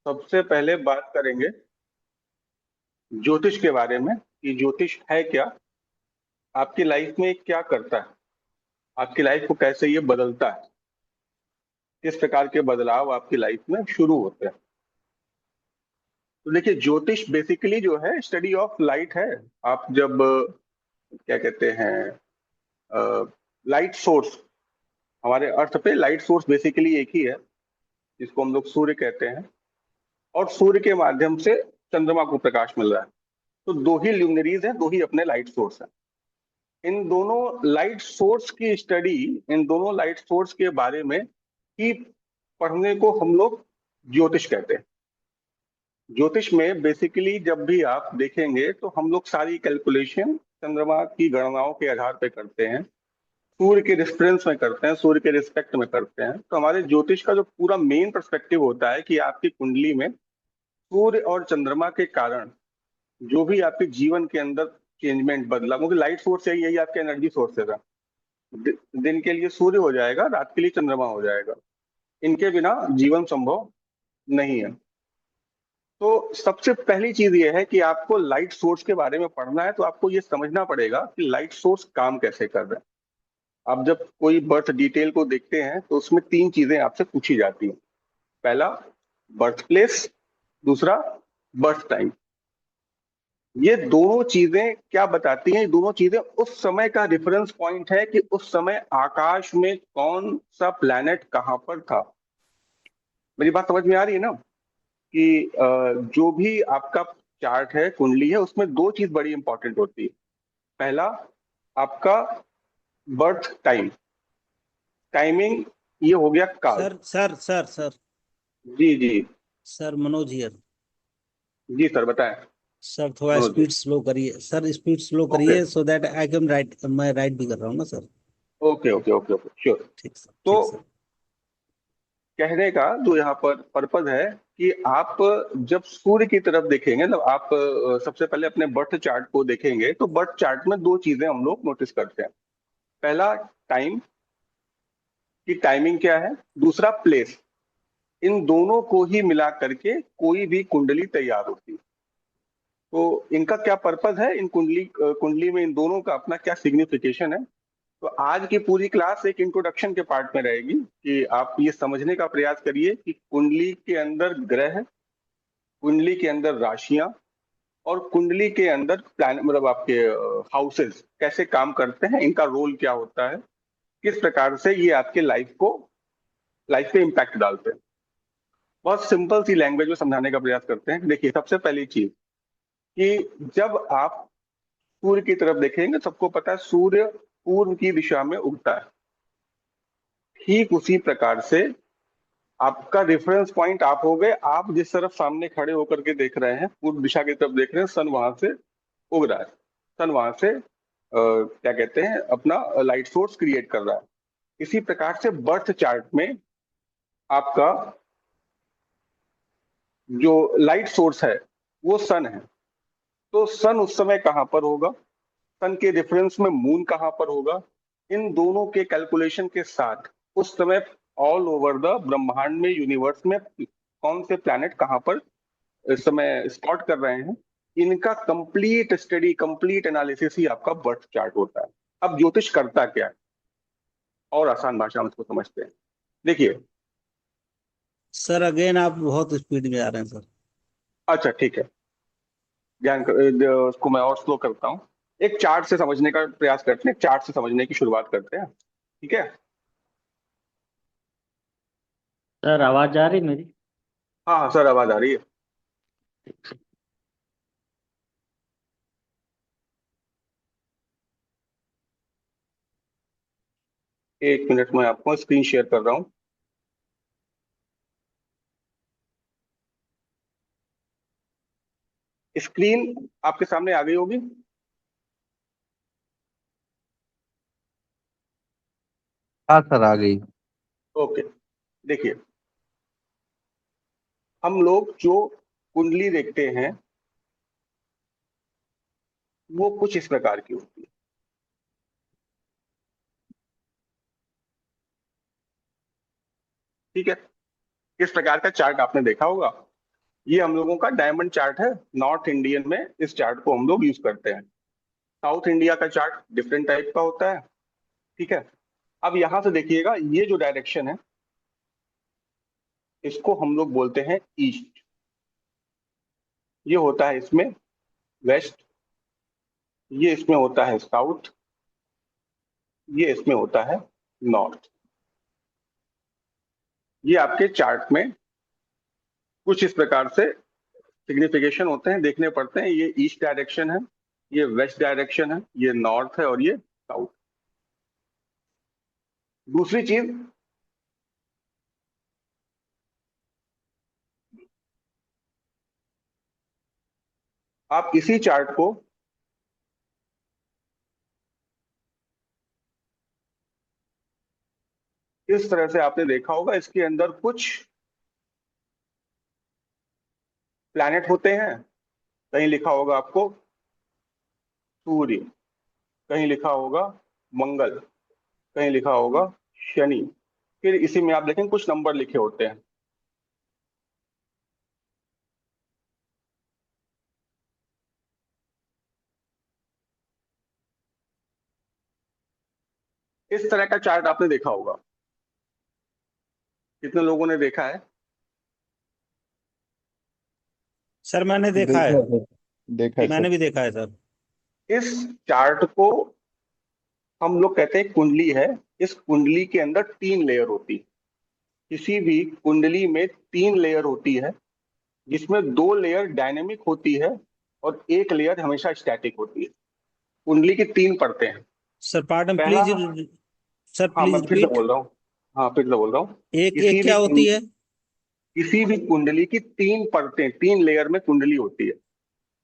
सबसे पहले बात करेंगे ज्योतिष के बारे में कि ज्योतिष है क्या, आपकी लाइफ में क्या करता है, आपकी लाइफ को कैसे ये बदलता है, किस प्रकार के बदलाव आपकी लाइफ में शुरू होते हैं। तो देखिए, ज्योतिष बेसिकली जो है स्टडी ऑफ लाइट है। आप जब क्या कहते हैं, लाइट सोर्स, हमारे अर्थ पे लाइट सोर्स बेसिकली एक ही है जिसको हम लोग सूर्य कहते हैं, और सूर्य के माध्यम से चंद्रमा को प्रकाश मिल रहा है। तो दो ही ल्यूमिनरीज हैं, दो ही अपने लाइट सोर्स हैं। इन दोनों लाइट सोर्स की स्टडी, इन दोनों लाइट सोर्स के बारे में ही पढ़ने को हम लोग ज्योतिष कहते हैं। ज्योतिष में बेसिकली जब भी आप देखेंगे तो हम लोग सारी कैलकुलेशन चंद्रमा की गणनाओं के आधार पर करते हैं, सूर्य के रेफरेंस में करते हैं, सूर्य के रिस्पेक्ट में करते हैं। तो हमारे ज्योतिष का जो पूरा मेन पर्सपेक्टिव होता है कि आपकी कुंडली में सूर्य और चंद्रमा के कारण जो भी आपके जीवन के अंदर चेंजमेंट बदला, क्योंकि लाइट सोर्स है, यही आपके एनर्जी सोर्सेज है। दिन के लिए सूर्य हो जाएगा, रात के लिए चंद्रमा हो जाएगा, इनके बिना जीवन संभव नहीं है। तो सबसे पहली चीज ये है कि आपको लाइट सोर्स के बारे में पढ़ना है, तो आपको ये समझना पड़ेगा कि लाइट सोर्स काम कैसे कर रहे हैं। आप जब कोई बर्थ डिटेल को देखते हैं तो उसमें तीन चीजें आपसे पूछी जाती हैं। पहला बर्थ प्लेस, दूसरा बर्थ टाइम। ये दोनों चीजें क्या बताती हैं? ये दोनों चीजें उस समय का रेफरेंस पॉइंट है कि उस समय आकाश में कौन सा प्लैनेट कहां पर था। मेरी बात समझ में आ रही है ना कि जो भी आपका चार्ट है, कुंडली है, उसमें दो चीज बड़ी इंपॉर्टेंट होती है। पहला आपका बर्थ टाइम, टाइमिंग, ये हो गया काल। सर सर सर सर जी जी। Sir Manoj here. जी सर, बताएं। सर थोड़ा मनोज जी। स्पीड स्लो करिए सर, स्पीड स्लो ओके करिए so that I can write. मैं राइट भी कर रहा हूँ ना sir. Okay okay okay okay, sure. ठीक सर, तो ठीक सर। कहने का जो यहाँ पर पर्पज है कि आप जब सूर्य की तरफ देखेंगे, मतलब आप सबसे पहले अपने बर्थ चार्ट को देखेंगे, तो बर्थ चार्ट में दो चीजें हम लोग नोटिस करते हैं। पहला टाइम, की टाइमिंग क्या है, दूसरा प्लेस। इन दोनों को ही मिला करके कोई भी कुंडली तैयार होती है। तो इनका क्या पर्पज है, इन कुंडली में इन दोनों का अपना क्या सिग्निफिकेशन है। तो आज की पूरी क्लास एक इंट्रोडक्शन के पार्ट में रहेगी कि आप ये समझने का प्रयास करिए कि कुंडली के अंदर ग्रह, कुंडली के अंदर राशियां, और कुंडली के अंदर प्लान, मतलब आपके हाउसेस कैसे काम करते हैं, इनका रोल क्या होता है, किस प्रकार से ये आपके लाइफ पे इम्पैक्ट डालते हैं। बहुत सिंपल सी लैंग्वेज में समझाने का प्रयास करते हैं। देखिए, सबसे पहली चीज कि जब आप सूर्य की तरफ देखेंगे, सबको पता है सूर्य पूर्व की दिशा में उगता है। ठीक उसी प्रकार से आपका रेफरेंस पॉइंट आप हो गए, आप जिस तरफ सामने खड़े होकर के देख रहे हैं, पूर्व दिशा की तरफ देख रहे हैं, सन वहां से उग रहा है, सन वहां से क्या कहते हैं, अपना लाइट सोर्स क्रिएट कर रहा है। इसी प्रकार से बर्थ चार्ट में आपका जो लाइट सोर्स है वो सन है। तो सन उस समय कहां पर होगा, सन के रेफरेंस में मून कहां पर होगा, इन दोनों के कैलकुलेशन के साथ उस समय ऑल ओवर द ब्रह्मांड में, यूनिवर्स में कौन से प्लैनेट कहां पर इस समय स्पॉट कर रहे हैं, इनका कंप्लीट स्टडी, कंप्लीट एनालिसिस ही आपका बर्थ चार्ट होता है। अब ज्योतिष करता क्या है, और आसान भाषा में इसको समझते हैं। देखिए, सर अगेन आप बहुत स्पीड में आ रहे हैं सर। अच्छा ठीक है, उसको मैं और स्लो करता हूँ। एक चार्ट से समझने का प्रयास करते हैं, एक चार्ट से समझने की शुरुआत करते हैं, ठीक है। सर आवाज आ रही मेरी? हाँ हाँ सर, आवाज आ रही है। एक मिनट में आपको स्क्रीन शेयर कर रहा हूँ। स्क्रीन आपके सामने आ गई होगी। हाँ सर, आ गई। ओके, देखिए, हम लोग जो कुंडली देखते हैं वो कुछ इस प्रकार की होती है, ठीक है। किस प्रकार का चार्ट आपने देखा होगा, ये हम लोगों का डायमंड चार्ट है। नॉर्थ इंडियन में इस चार्ट को हम लोग यूज करते हैं। साउथ इंडिया का चार्ट डिफरेंट टाइप का होता है। ठीक है। अब यहां से देखिएगा, ये जो डायरेक्शन है इसको हम लोग बोलते हैं ईस्ट। ये होता है इसमें वेस्ट, ये इसमें होता है साउथ, ये इसमें होता है नॉर्थ। ये आपके चार्ट में कुछ इस प्रकार से सिग्निफिकेशन होते हैं, देखने पड़ते हैं। ये ईस्ट डायरेक्शन है, ये वेस्ट डायरेक्शन है, ये नॉर्थ है और ये साउथ। दूसरी चीज, आप इसी चार्ट को इस तरह से आपने देखा होगा, इसके अंदर कुछ प्लैनेट होते हैं। कहीं लिखा होगा आपको सूर्य, कहीं लिखा होगा मंगल, कहीं लिखा होगा शनि, फिर इसी में आप देखें कुछ नंबर लिखे होते हैं। इस तरह का चार्ट आपने देखा होगा। कितने लोगों ने देखा है? सर मैंने देखा है। देखा है, देखा है मैंने सर। भी देखा है सर। इस चार्ट को हम लोग कहते हैं कुंडली है। इस कुंडली के अंदर 3 लेयर होती है। किसी भी कुंडली में 3 लेयर होती है, जिसमें 2 लेयर डायनेमिक होती है और एक लेयर हमेशा स्टैटिक होती है। कुंडली की 3 परतें हैं। सर पार्डन पहला, प्लीज। सर हाँ मैं प्लीज फिर से रिपीट। बोल रहा हूँ। हाँ फिर से बोल रहा हूँ। एक एक किसी भी क्या होती है? किसी भी कुंडली की 3 परतें, 3 लेयर में कुंडली होती है।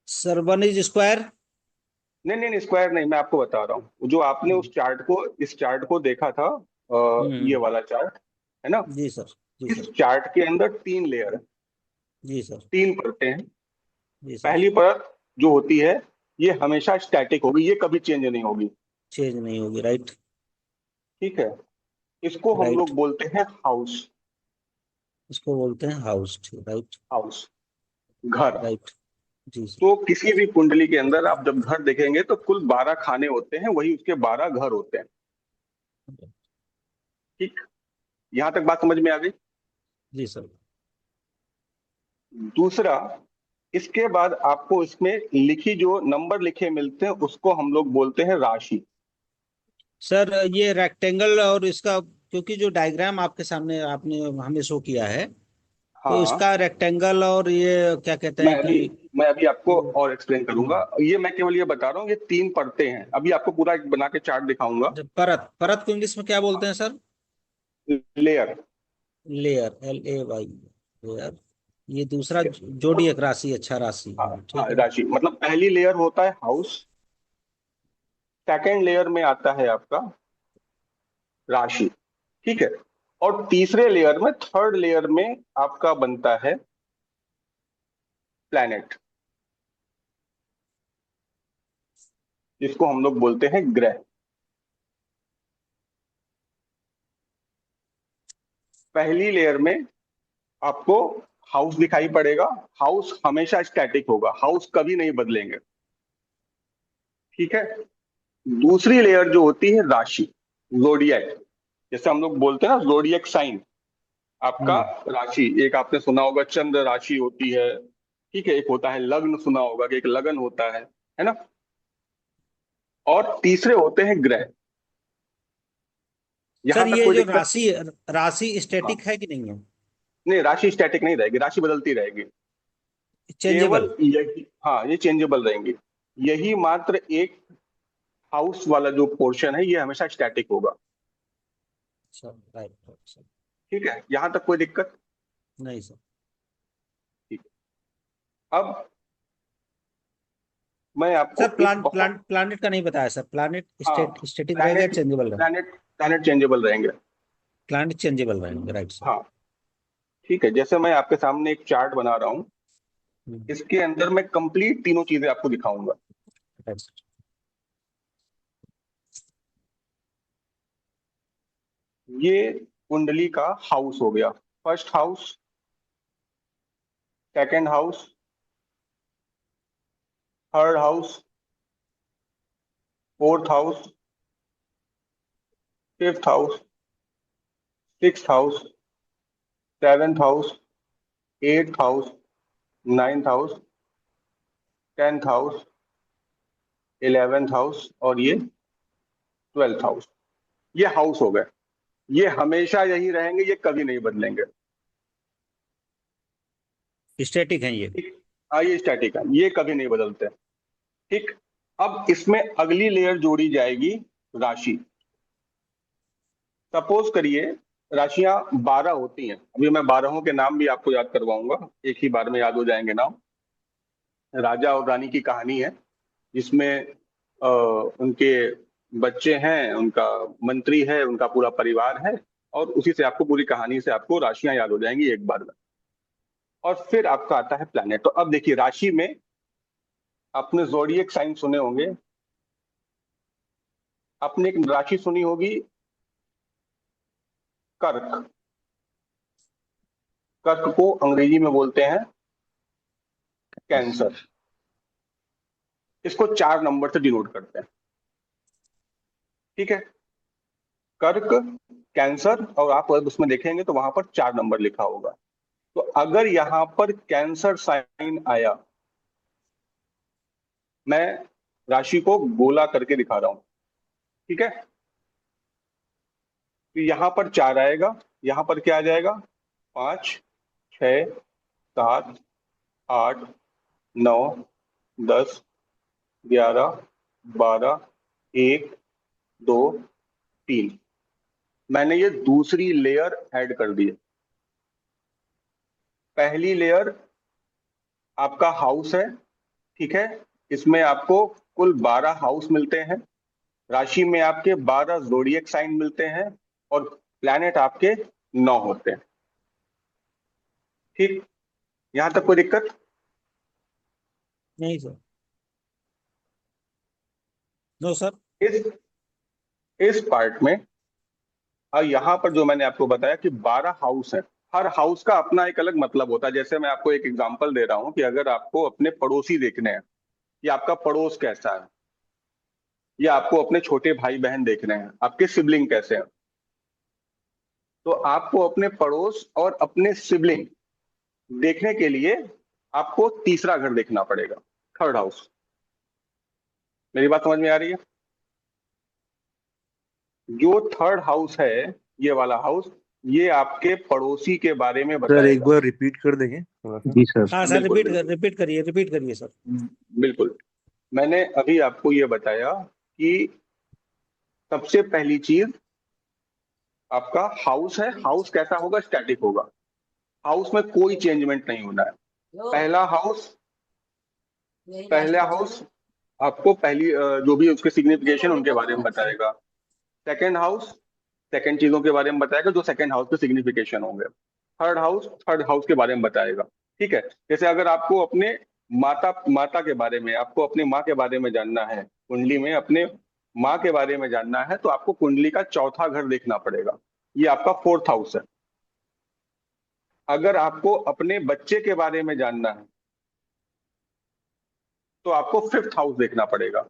Sir one is square. नहीं नहीं नहीं, स्क्वायर नहीं, मैं आपको बता रहा हूँ। जो आपने उस चार्ट को, इस चार्ट को देखा था, ये हम्म। वाला चार्ट है ना। जी सर। जी इस सर। चार्ट के अंदर 3 लेयर है, जी सर। 3 परतें हैं। जी सर। पहली परत जो होती है ये हमेशा स्टैटिक होगी, ये कभी चेंज नहीं होगी। चेंज नहीं होगी, राइट। ठीक है। इसको हम राइट। लोग बोलते हैं हाउस। इसको बोलते हैं हाउस, राइट। हाउस, घर। राइट। जी सर। तो किसी भी कुंडली के अंदर आप जब घर देखेंगे तो कुल 12 खाने होते हैं, वही उसके 12 घर होते हैं। ठीक, यहां तक बात समझ में आ गई। जी सर। दूसरा, इसके बाद आपको इसमें लिखी जो नंबर लिखे मिलते हैं उसको हम लोग बोलते हैं राशि। सर ये रेक्टेंगल और इसका, क्योंकि जो डायग्राम आपके सामने आपने हमें शो किया है, तो हाँ, इसका रेक्टेंगल और ये क्या कहते मैं हैं अभी कि मैं अभी आपको और एक्सप्लेन करूंगा। हम्म, ये मैं केवल ये बता रहा हूँ, ये 3 परतें हैं। अभी आपको पूरा एक बना के चार्ट दिखाऊंगा। जब परत परत को इंग्लिश में क्या बोलते हैं sir? Layer. Layer, LAY, layer. ये दूसरा जोड़ी एक राशि, अच्छा राशि, हाँ हाँ, ठीक है। राशि मतलब पहली लेयर होता है हाउस, सेकेंड लेयर में आता है आपका राशि। ठीक है। और तीसरे लेयर में, थर्ड लेयर में आपका बनता है प्लैनेट, जिसको हम लोग बोलते हैं ग्रह। पहली लेयर में आपको हाउस दिखाई पड़ेगा। हाउस हमेशा स्टैटिक होगा, हाउस कभी नहीं बदलेंगे। ठीक है। दूसरी लेयर जो होती है राशि, जोडियक, जैसे हम लोग बोलते हैं ना जोडियक साइन, आपका हम्म। राशि। एक आपने सुना होगा चंद्र राशि होती है। ठीक है। एक होता है लग्न, सुना होगा कि एक लगन होता है ना। और तीसरे होते हैं ग्रह। यहां सर तक ये कोई जो दिक्कत? राशि राशि हाँ, स्टैटिक है कि नहीं है? नहीं राशि स्टैटिक नहीं रहेगी, राशि बदलती रहेगी। केवल चेंजेबल। यही, हाँ ये चेंजेबल रहेंगी। यही मात्र एक हाउस वाला जो पोर्शन है ये हमेशा स्टैटिक होगा। Sir right, sir. ठीक है, यहां तक कोई दिक्कत? नहीं सर। ठीक है। अब मैं सर आपको एक प्लान बहुत, प्लान प्लानिट का नहीं बताया सर। प्लानिट हाँ, स्टेटिक रहेगा, प्लैनेट चेंजेबल रहेगा? प्लैनेट प्लैनेट चेंजेबल रहेंगे। प्लानिट चेंजेबल रहेंगे, राइट सर। हाँ। ठीक है, जैसे मैं आपके सामने एक चार्ट बना रहा हूँ, इसके अंदर मैं कंप्लीट तीनों चीजें आपको दिखाऊंगा। Right sir. ये कुंडली का हाउस हो गया, first house, second house, third house, fourth house, fifth house, sixth house, seventh house, eighth house, ninth house, tenth house, 11th house और ये 12th हाउस। ये हाउस हो गए। ये हमेशा यही रहेंगे, ये कभी नहीं बदलेंगे। स्टैटिक है ये। ठीक। हाँ, ये स्टैटिक है, ये कभी नहीं बदलते। ठीक। अब इसमें अगली लेयर जोड़ी जाएगी, राशि। सपोज करिए राशियां 12 होती हैं। अभी मैं 12 के नाम भी आपको याद करवाऊंगा, एक ही बार में याद हो जाएंगे नाम। राजा और रानी की कहानी है, जिसमें उनके बच्चे हैं, उनका मंत्री है, उनका पूरा परिवार है, और उसी से आपको पूरी कहानी से आपको राशियां याद हो जाएंगी एक बार में। और फिर आपका आता है प्लैनेट। तो अब देखिए राशि में आपने ज़ोडिएक साइन सुने होंगे। आपने एक राशि सुनी होगी कर्क। कर्क को अंग्रेजी में बोलते हैं कैंसर। इसको 4 नंबर से डिनोट करते हैं। ठीक है, कर्क, कैंसर, और आप उसमें देखेंगे तो वहां पर 4 नंबर लिखा होगा। तो अगर यहां पर कैंसर साइन आया, मैं राशि को गोला करके दिखा रहा हूं, ठीक है। तो यहां पर 4 आएगा, यहां पर क्या आ जाएगा, 5, 6, 7, 8, 9, 10, 11, 12, 1, 2, 3। मैंने ये दूसरी लेयर ऐड कर दी है। पहली लेयर आपका हाउस है, ठीक है। इसमें आपको कुल 12 हाउस मिलते हैं। राशि में आपके 12 जोडिएक साइन मिलते हैं, और प्लैनेट आपके 9 होते हैं। ठीक, यहां तक कोई दिक्कत? नहीं सर, नो सर। इस इस पार्ट में और यहां पर जो मैंने आपको बताया कि 12 हाउस हैं। हर हाउस का अपना एक अलग मतलब होता है। जैसे मैं आपको एक एग्जांपल दे रहा हूं कि अगर आपको अपने पड़ोसी देखने हैं कि आपका पड़ोस कैसा है, या आपको अपने छोटे भाई बहन देखने हैं, आपके सिबलिंग कैसे हैं, तो आपको अपने पड़ोस और अपने सिबलिंग देखने के लिए आपको तीसरा घर देखना पड़ेगा, थर्ड हाउस। मेरी बात समझ में आ रही है? जो थर्ड हाउस है, ये वाला हाउस, ये आपके पड़ोसी के बारे में सर एक बताएगा। बार रिपीट कर देंगे थोड़ा सा। जी सर। हाँ सर, बिल्कुल बिल्कुल रिपीट करिए सर। बिल्कुल। मैंने अभी आपको ये बताया कि सबसे पहली चीज आपका हाउस है। हाउस कैसा होगा? स्टैटिक होगा। हाउस में कोई चेंजमेंट नहीं होना है। पहला हाउस, पहला हाउस आपको पहली जो भी उसके सिग्निफिकेशन उनके बारे में बताएगा। सेकंड हाउस सेकंड चीजों के बारे में बताएगा जो सेकंड हाउस के सिग्निफिकेशन होंगे। थर्ड हाउस के बारे में बताएगा। ठीक है, जैसे अगर आपको अपने माता माता के बारे में, आपको अपने माँ के बारे में जानना है, कुंडली में अपने माँ के बारे में जानना है, तो आपको कुंडली का चौथा घर देखना पड़ेगा। ये आपका फोर्थ हाउस है। अगर आपको अपने बच्चे के बारे में जानना है तो आपको फिफ्थ हाउस देखना पड़ेगा।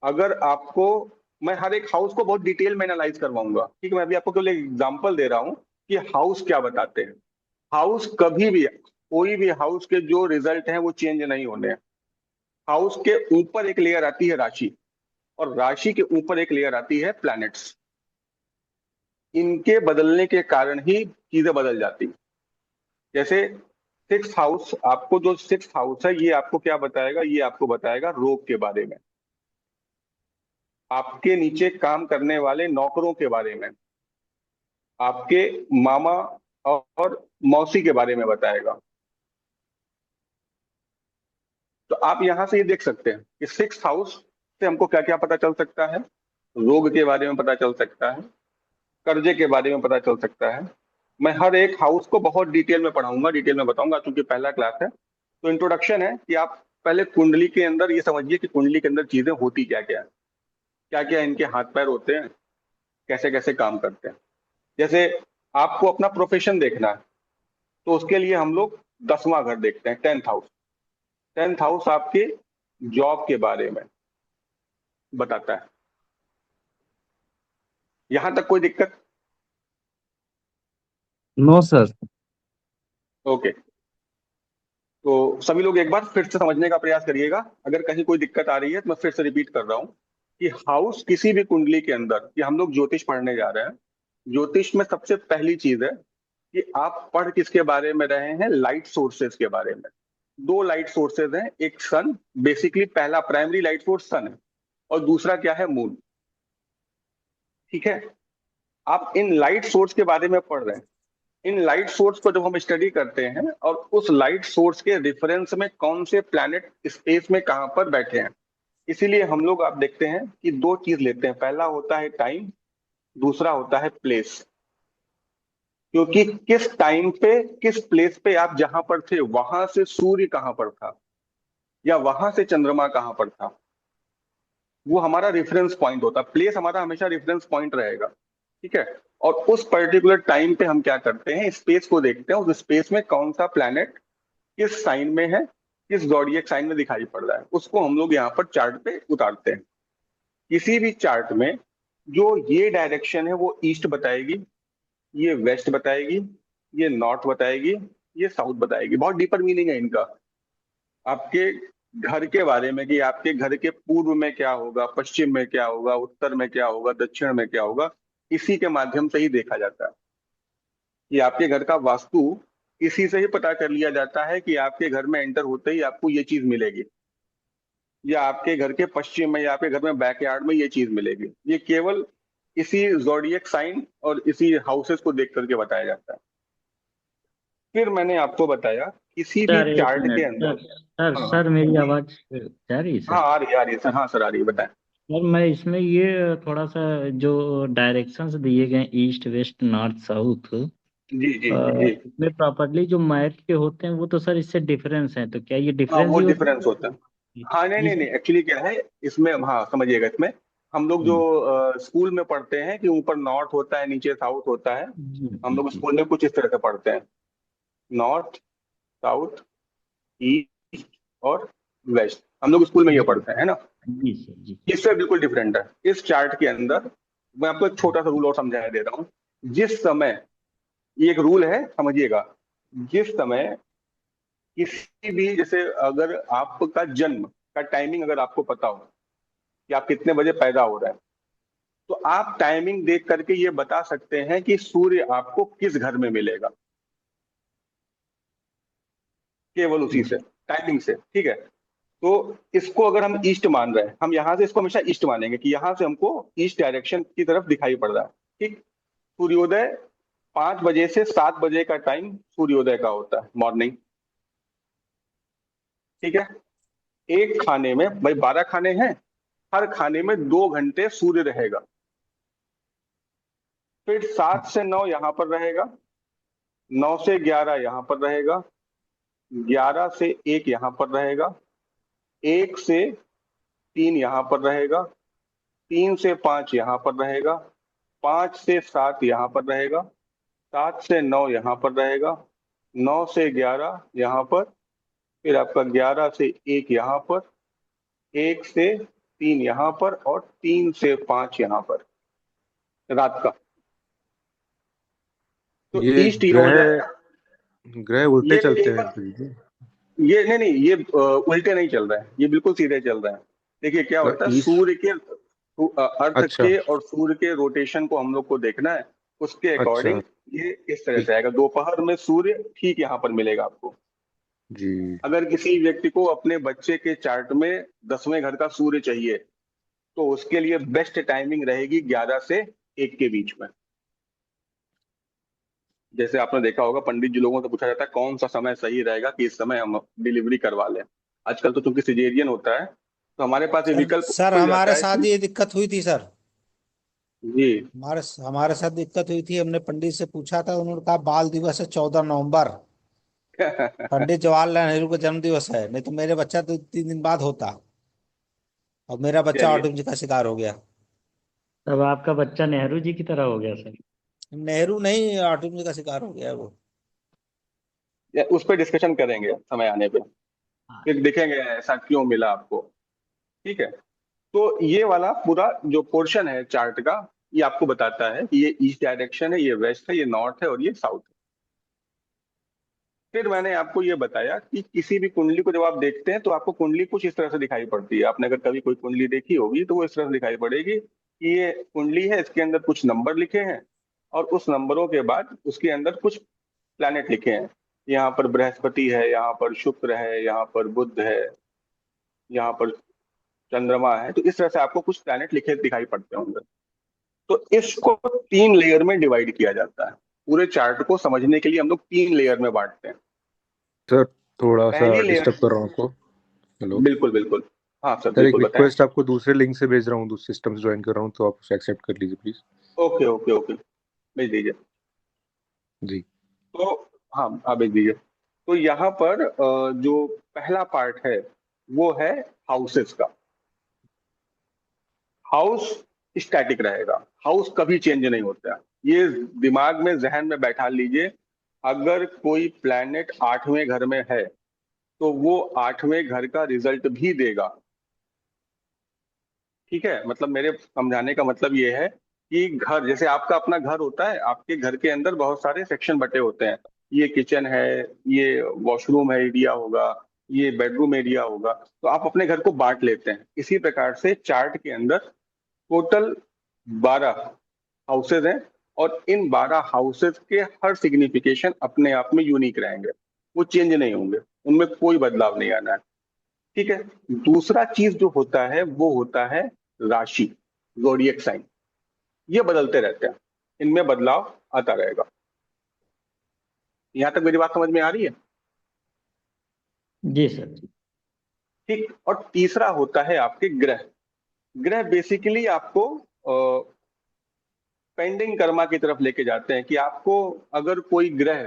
अगर आपको, मैं हर एक हाउस को बहुत डिटेल में एनालाइज करवाऊंगा, ठीक है। मैं अभी आपको केवल एक एग्जांपल दे रहा हूं कि हाउस क्या बताते हैं। हाउस कभी भी, कोई भी हाउस के जो रिजल्ट हैं वो चेंज नहीं होने हैं। हाउस के ऊपर एक लेयर आती है राशि, और राशि के ऊपर एक लेयर आती है प्लैनेट्स। इनके बदलने के कारण ही चीजें बदल जाती। जैसे सिक्स हाउस, आपको जो सिक्स हाउस है ये आपको क्या बताएगा? ये आपको बताएगा रोग के बारे में, आपके नीचे काम करने वाले नौकरों के बारे में, आपके मामा और मौसी के बारे में बताएगा। तो आप यहां से ये देख सकते हैं कि सिक्स हाउस से हमको क्या क्या पता चल सकता है। रोग के बारे में पता चल सकता है, कर्जे के बारे में पता चल सकता है। मैं हर एक हाउस को बहुत डिटेल में पढ़ाऊंगा, डिटेल में बताऊंगा, क्योंकि पहला क्लास है। तो इंट्रोडक्शन है कि आप पहले कुंडली के अंदर ये समझिए कि कुंडली के अंदर चीजें होती क्या क्या है, क्या क्या इनके हाथ पैर होते हैं, कैसे कैसे काम करते हैं। जैसे आपको अपना प्रोफेशन देखना है, तो उसके लिए हम लोग 10वां घर देखते हैं, 10th हाउस। 10th हाउस आपके जॉब के बारे में बताता है। यहां तक कोई दिक्कत? No sir. ओके, तो सभी लोग एक बार फिर से समझने का प्रयास करिएगा। अगर कहीं कोई दिक्कत आ रही है तो मैं फिर से रिपीट कर रहा हूँ कि हाउस किसी भी कुंडली के अंदर, कि हम लोग ज्योतिष पढ़ने जा रहे हैं, ज्योतिष में सबसे पहली चीज है कि आप पढ़ किसके बारे में रहे हैं? लाइट सोर्सेज के बारे में। दो लाइट सोर्सेज हैं, एक सन, बेसिकली पहला प्राइमरी लाइट सोर्स सन है, और दूसरा क्या है? मून। ठीक है, आप इन लाइट सोर्स के बारे में पढ़ रहे हैं। इन लाइट सोर्स को जब हम स्टडी करते हैं और उस लाइट सोर्स के रेफरेंस में कौन से प्लैनेट स्पेस में कहां पर बैठे हैं, इसीलिए हम लोग आप देखते हैं कि दो चीज लेते हैं, पहला होता है टाइम, दूसरा होता है प्लेस। क्योंकि किस टाइम पे, किस प्लेस पे आप जहां पर थे वहां से सूर्य कहां पर था, या वहां से चंद्रमा कहां पर था, वो हमारा रेफरेंस पॉइंट होता है। प्लेस हमारा हमेशा रेफरेंस पॉइंट रहेगा। ठीक है, और उस पर्टिकुलर टाइम पे हम क्या करते हैं? स्पेस को देखते हैं, उस स्पेस में कौन सा प्लैनेट किस साइन में है, किस जॉडिएक साइन में दिखाई पड़ रहा है, उसको हम लोग यहाँ पर चार्ट पे उतारते हैं। किसी भी चार्ट में जो ये डायरेक्शन है वो ईस्ट बताएगी, ये वेस्ट बताएगी, ये नॉर्थ बताएगी, ये साउथ बताएगी। बहुत डीपर मीनिंग है इनका, आपके घर के बारे में, कि आपके घर के पूर्व में क्या होगा, पश्चिम में क्या होगा, उत्तर में क्या होगा, दक्षिण में क्या होगा, इसी के माध्यम से ही देखा जाता है। कि आपके घर का वास्तु इसी से ही पता कर लिया जाता है कि आपके घर में एंटर होते ही आपको ये चीज मिलेगी, या आपके घर के पश्चिम में या आपके घर में बैकयार्ड में ये चीज मिलेगी। ये केवल इसी जोडिएक साइन और इसी हाउसेस को देख करके बताया जाता है। फिर मैंने आपको बताया किसी भी सर एक चार्ट के मिनट अंदर। सर। सर हाँ सर मेरी जी, आवाज जा रही है हाँ सर? आ रही है सर, हाँ सर आ रही है, बताएं। सर मैं इसमें ये थोड़ा सा जो डायरेक्शंस दिए गए ईस्ट वेस्ट नॉर्थ साउथ, जी जी जी। इसमें प्रॉपरली जो मैथ के होते हैं वो तो सर इससे डिफरेंस है, तो क्या ये हाँ डिफरेंस वो ही होता डिफरेंस होता है। है? हाँ नहीं नहीं इस नहीं, एक्चुअली क्या है इसमें, हाँ समझिएगा, इसमें हम लोग जो हम्म, स्कूल में पढ़ते हैं कि ऊपर नॉर्थ होता है नीचे साउथ होता है, जी हम जी लोग जी स्कूल में कुछ इस तरह से पढ़ते हैं, नॉर्थ, साउथ, ईस्ट और वेस्ट, हम लोग स्कूल में ये जी पढ़ते हैं, है ना? जी सर जी। इससे बिल्कुल डिफरेंट है। इस चार्ट के अंदर मैं आपको एक छोटा सा रूल और समझा दे रहा हूँ। जिस समय, ये एक रूल है समझिएगा, जिस समय किसी भी, जैसे अगर आपका जन्म का टाइमिंग अगर आपको पता हो कि आप कितने बजे पैदा हो रहे हैं, तो आप टाइमिंग देख करके ये बता सकते हैं कि सूर्य आपको किस घर में मिलेगा, केवल उसी से, टाइमिंग से। ठीक है, तो इसको अगर हम ईस्ट मान रहे हैं, हम यहां से इसको हमेशा ईस्ट मानेंगे कि यहां से हमको ईस्ट डायरेक्शन की तरफ दिखाई पड़ रहा है। ठीक, सूर्योदय 5 बजे से 7 बजे का टाइम सूर्योदय का होता है, मॉर्निंग। ठीक है, एक खाने में, भाई 12 खाने हैं, हर खाने में 2 घंटे सूर्य रहेगा। फिर 7 से 9 यहां पर रहेगा, 9 से 11 यहां पर रहेगा, 11 से 1 यहां पर रहेगा, 1 से 3 यहां पर रहेगा, 3 से 5 यहां पर रहेगा, 5 से 7 यहां पर रहेगा, 7 से 9 यहां पर रहेगा, 9 से 11 यहां पर, फिर आपका 11 से 1 यहां पर, 1 से 3 यहां पर, और 3 से 5 यहां पर रात का। तो ये ईस्ट ये हो ग्रह जाएगा। ग्रह उल्टे ये चलते केवल, हैं फिर जी। ये नहीं नहीं, ये उल्टे नहीं चल रहा है, ये बिल्कुल सीधे चल रहा है। देखिए क्या तो होता है, इस सूर्य के अर्थ अच्छा के और सूर्य के रोटेशन को हम लोग को देखना है, उसके अच्छा अकॉर्डिंग ये इस तरह इस, से आएगा। दोपहर में सूर्य ठीक यहाँ पर मिलेगा आपको। जी अगर किसी व्यक्ति को अपने बच्चे के चार्ट में 10वें घर का सूर्य चाहिए, तो उसके लिए बेस्ट टाइमिंग रहेगी 11 से 1 के बीच में। जैसे आपने देखा होगा, पंडित जी लोगों से पूछा जाता है कौन सा समय सही रहेगा कि इस समय हम डिलीवरी करवा लें। आजकल तो चूंकि सिजेरियन होता है, तो हमारे पास ये सर विकल्प सर खुल जाता हमारे है साथ कि ये दिक्कत हुई थी सर। जी। हमारे हमारे साथ दिक्कत हुई थी, हमने पंडित से पूछा था, उन्होंने कहा बाल दिवस है 14 नवंबर, पंडित जवाहरलाल नेहरू का जन्म दिवस है, नहीं तो मेरे बच्चा तो 3 दिन बाद होता, और मेरा बच्चा चलिए, ऑटिज्म का शिकार हो गया। तब आपका बच्चा नेहरू जी की तरह हो गया सर? नेहरू नहीं, ऑटिज्म का शिकार हो गया वो। उस पर डिस्कशन करेंगे समय आने पे, फिर देखेंगे ऐसा क्यों मिला आपको। ठीक है, तो ये वाला पूरा जो पोर्शन है चार्ट का, ये आपको बताता है कि ये ईस्ट डायरेक्शन है, ये वेस्ट है, ये नॉर्थ है और ये साउथ है। फिर मैंने आपको ये बताया कि किसी भी कुंडली को जब आप देखते हैं तो आपको कुंडली कुछ इस तरह से दिखाई पड़ती है। आपने अगर कभी कोई कुंडली देखी होगी तो वो इस तरह से दिखाई पड़ेगी कि ये कुंडली है, इसके अंदर कुछ नंबर लिखे हैं और उस नंबरों के बाद उसके अंदर कुछ प्लैनेट लिखे हैं। यहाँ पर बृहस्पति है, यहाँ पर शुक्र है, यहाँ पर बुध है, यहाँ पर चंद्रमा है। तो इस तरह से आपको कुछ प्लैनेट लिखे दिखाई पड़ते होंगे। तो इसको 3 लेयर में डिवाइड किया जाता है। पूरे चार्ट को समझने के लिए हम लोग 3 लेयर में बांटते हैं। सर थोड़ा सा पहली लेयर, डिस्टर्ब कर रहा हूँ आपको। हेलो बिल्कुल बिल्कुल, हाँ सर सर, एक बिल्कुल बताएं। रिक्वेस्ट आपको दूसरे लिंक से भेज रहा हूँ, दूसरे सिस्टम से ज्वाइन कर रहा हूँ, तो आप उसे एक्सेप्ट कर लीजिए प्लीज। ओके ओके ओके, भेज दीजिए। जी तो हाँ, आप भेज दीजिए। तो यहाँ पर जो पहला पार्ट है वो है हाउसेस का। हाउस स्टैटिक रहेगा, हाउस कभी चेंज नहीं होता है। ये दिमाग में, जहन में बैठा लीजिए। अगर कोई प्लैनेट 8वें घर में है तो वो 8वें घर का रिजल्ट भी देगा। ठीक है, मतलब मेरे समझाने का मतलब ये है कि घर, जैसे आपका अपना घर होता है, आपके घर के अंदर बहुत सारे सेक्शन बटे होते हैं। ये किचन है, ये वॉशरूम है एरिया होगा, ये बेडरूम एरिया होगा। तो आप अपने घर को बांट लेते हैं। इसी प्रकार से चार्ट के अंदर टोटल 12 हाउसेज हैं और इन 12 हाउसेज के हर सिग्निफिकेशन अपने आप में यूनिक रहेंगे, वो चेंज नहीं होंगे, उनमें कोई बदलाव नहीं आना है। ठीक है, दूसरा चीज जो होता है वो होता है राशि, ज़ोडिएक साइन। ये बदलते रहते हैं, इनमें बदलाव आता रहेगा। यहां तक मेरी बात समझ में आ रही है? जी सर। ठीक, और तीसरा होता है आपके ग्रह। ग्रह बेसिकली आपको पेंडिंग कर्मा की तरफ लेके जाते हैं कि आपको अगर कोई ग्रह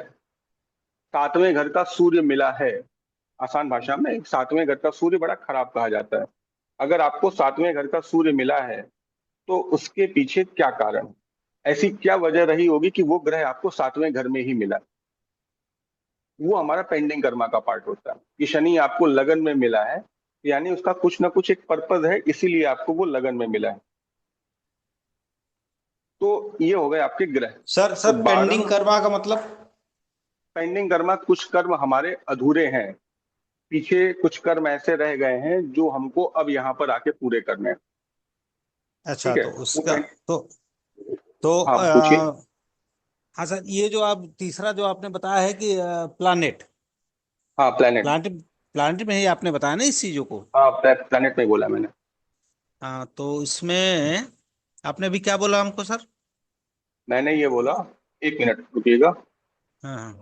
7वें घर का सूर्य मिला है, आसान भाषा में 7वें घर का सूर्य बड़ा खराब कहा जाता है। अगर आपको 7वें घर का सूर्य मिला है तो उसके पीछे क्या कारण है, ऐसी क्या वजह रही होगी कि वो ग्रह आपको 7वें घर में ही मिला। वो हमारा पेंडिंग कर्मा का पार्ट होता है कि शनि आपको लगन में मिला है, यानी उसका कुछ ना कुछ एक पर्पज है, इसीलिए आपको वो लगन में मिला है। तो ये हो गए आपके ग्रह। सर तो सर 12 पेंडिंग कर्मा का मतलब? पेंडिंग कर्मा, कुछ कर्म हमारे अधूरे हैं, पीछे कुछ कर्म ऐसे रह गए हैं जो हमको अब यहाँ पर आके पूरे करने हैं। अच्छा, ठीक है, तो वो उसका तो हाँ पूछिए। हाँ सर, ये जो आप तीसरा जो आपने बताया है कि प्लानिट हाँ प्लेनेट, प्लानिट प्लानिट में ही आपने बताया ना इस चीजों को? हाँ प्लेनेट में ही बोला मैंने। हाँ, तो इसमें आपने अभी क्या बोला हमको सर? मैंने ये बोला, एक मिनट रुकिएगा। हाँ हाँ।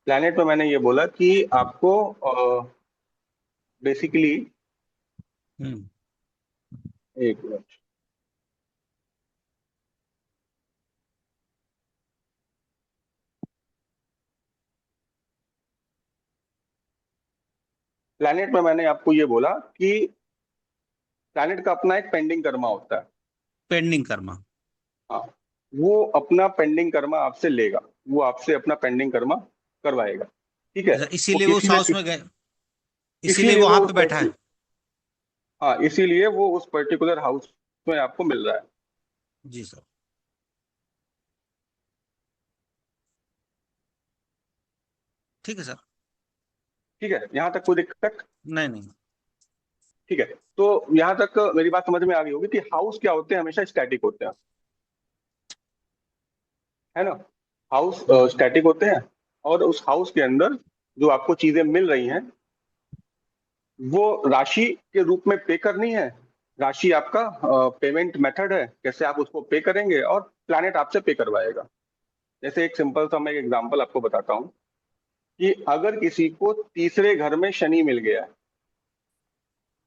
प्लेनेट में मैंने ये बोला कि आपको बेसिकली, हम्म। एक मिनट, प्लेनेट में मैंने आपको ये बोला कि प्लेनेट का अपना एक पेंडिंग कर्मा होता है। पेंडिंग कर्मा। हाँ, वो अपना पेंडिंग कर्मा आपसे लेगा, वो आपसे अपना पेंडिंग कर्मा करवाएगा। ठीक है, अच्छा, वो इसीलिए वो किसी उस न हाउस में गए, इसीलिए इसीलिए वो वो वहां उस पे बैठा है। हाँ, इसीलिए वो उस पर्टिकुलर हाउस में आपको मिल रहा है। जी सर। ठीक है सर। ठीक है, यहाँ तक कोई दिक्कत? नहीं नहीं। ठीक है, तो यहाँ तक मेरी बात समझ में आ गई होगी कि हाउस क्या होते हैं, हमेशा स्टैटिक होते हैं, है ना। हाउस स्टैटिक होते हैं और उस हाउस के अंदर जो आपको चीजें मिल रही हैं वो राशि के रूप में पे करनी है। राशि आपका पेमेंट मेथड है, कैसे आप उसको पे करेंगे और प्लैनेट आपसे पे करवाएगा। जैसे एक सिंपल सा मैं एक एग्जांपल आपको बताता हूँ कि अगर किसी को तीसरे घर में शनि मिल गया है,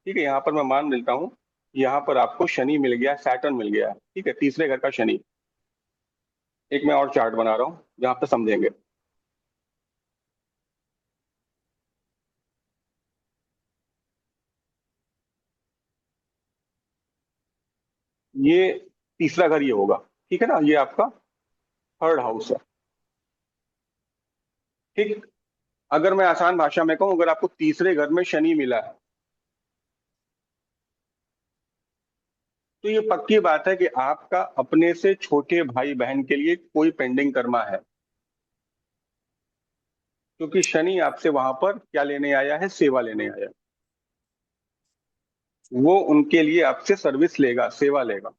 ठीक है, यहाँ पर मैं मान लेता हूँ, यहाँ पर आपको शनि मिल गया, सैटर्न मिल गया है, ठीक है, तीसरे घर का शनि। एक मैं और चार्ट बना रहा हूँ जहाँ पे समझेंगे। ये तीसरा घर ये होगा, ठीक है ना, ये आपका थर्ड हाउस है। ठीक, अगर मैं आसान भाषा में कहूं, अगर आपको तीसरे घर में शनि मिला है तो ये पक्की बात है कि आपका अपने से छोटे भाई बहन के लिए कोई पेंडिंग कर्मा है, क्योंकि शनि आपसे वहां पर क्या लेने आया है? सेवा लेने आया है। वो उनके लिए आपसे सर्विस लेगा, सेवा लेगा।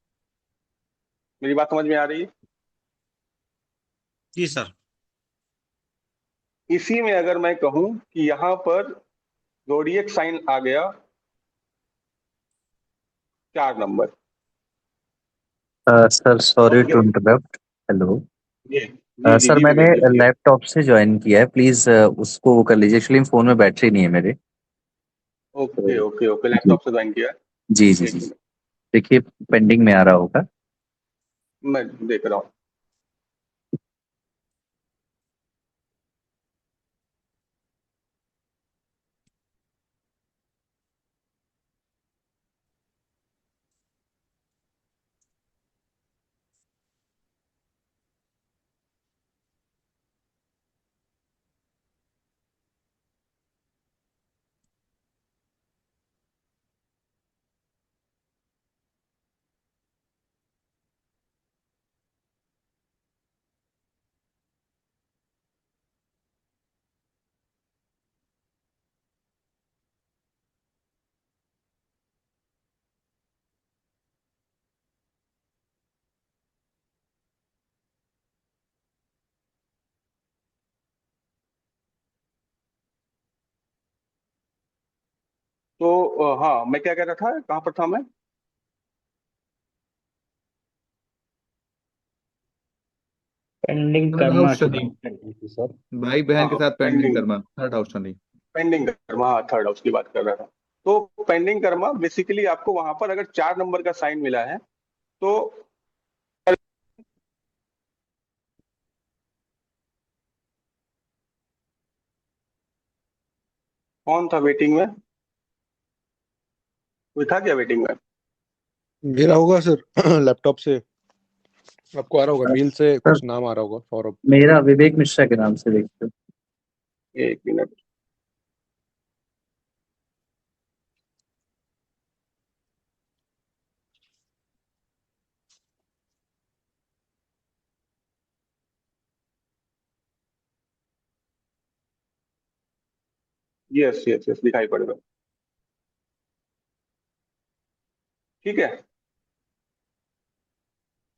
मेरी बात समझ में आ रही है? जी सर। इसी में अगर मैं कहूं कि यहाँ पर जोडिएक साइन आ गया 4 नंबर, सर सॉरी और टू इंटरप्ट। हेलो। जी जी जी सर जी मैंने विवेक जी बोलिए। लैपटॉप से ज्वाइन किया है, प्लीज उसको वो कर लीजिए। एक्चुअली फोन में बैटरी नहीं है मेरे। ओके तो ओके ओके, जी लैपटॉप से ज्वाइन किया जी जी है। जी। एक मिनट, देखिए पेंडिंग में आ रहा होगा। मैं देख रहा हूँ। तो हाँ, मैं क्या कह रहा था, कहाँ पर था मैं? पेंडिंग थर्ड कर्मा हाउस की शनि, बात कर रही थी सर। भाई बहन के हाँ, साथ pending pending, Karma, third house Shani. Pending Karma, हाँ थर्ड हाउस की बात कर रहा था। तो पेंडिंग कर्मा बेसिकली आपको वहां पर अगर 4 नंबर का साइन मिला है तो कौन था वेटिंग में? कोई था क्या वेटिंग में? मेरा होगा सर। लैपटॉप से आपको आ रहा होगा, मेल से सर कुछ नाम आ रहा होगा, सौरभ। मेरा विवेक मिश्रा के नाम से देखते। एक मिनट। यस यस यस, दिखाई पड़ेगा। ठीक है,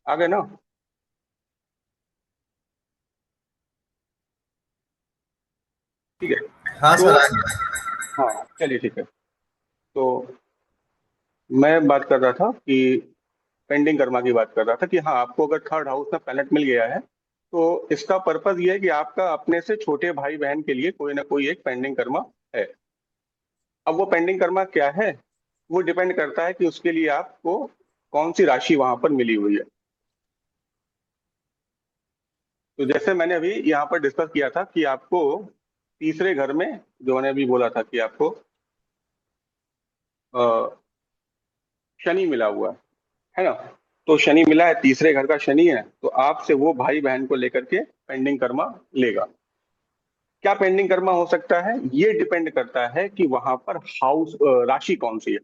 आ गए ना? ठीक है। हाँ तो सर आ गया। हाँ, चलिए ठीक है। तो मैं बात कर रहा था कि पेंडिंग कर्मा की बात कर रहा था कि हाँ, आपको अगर थर्ड हाउस में प्लैनेट मिल गया है तो इसका पर्पज ये है कि आपका अपने से छोटे भाई बहन के लिए कोई ना कोई एक पेंडिंग कर्मा है। अब वो पेंडिंग कर्मा क्या है, वो डिपेंड करता है कि उसके लिए आपको कौन सी राशि वहां पर मिली हुई है। तो जैसे मैंने अभी यहाँ पर डिस्कस किया था कि आपको तीसरे घर में, जो मैंने अभी बोला था कि आपको अ, शनि मिला हुआ है ना? तो शनि मिला है, तीसरे घर का शनि है, तो आपसे वो भाई बहन को लेकर के पेंडिंग कर्मा लेगा। क्या पेंडिंग कर्मा हो सकता है, ये डिपेंड करता है कि वहां पर हाउस राशि कौन सी है।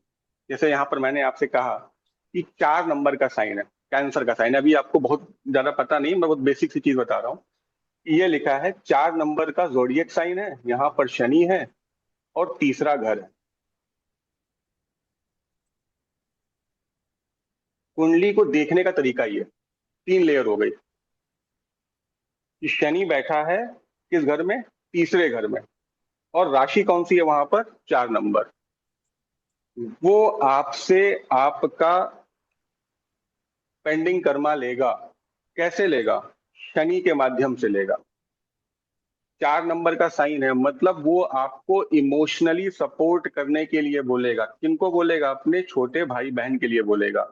जैसे यहाँ पर मैंने आपसे कहा कि 4 नंबर का साइन है, कैंसर का साइन है। अभी आपको बहुत ज्यादा पता नहीं, मैं बहुत बेसिक सी चीज बता रहा हूँ। ये लिखा है 4 नंबर का जोडिएक साइन है, यहाँ पर शनि है और तीसरा घर है। कुंडली को देखने का तरीका ये, 3 लेयर हो गई कि शनि बैठा है किस घर में? तीसरे घर में। और राशि कौन सी है वहां पर? 4 नंबर। वो आपसे आपका पेंडिंग कर्मा लेगा। कैसे लेगा? शनि के माध्यम से लेगा। 4 नंबर का साइन है, मतलब वो आपको इमोशनली सपोर्ट करने के लिए बोलेगा। किनको बोलेगा? अपने छोटे भाई बहन के लिए बोलेगा।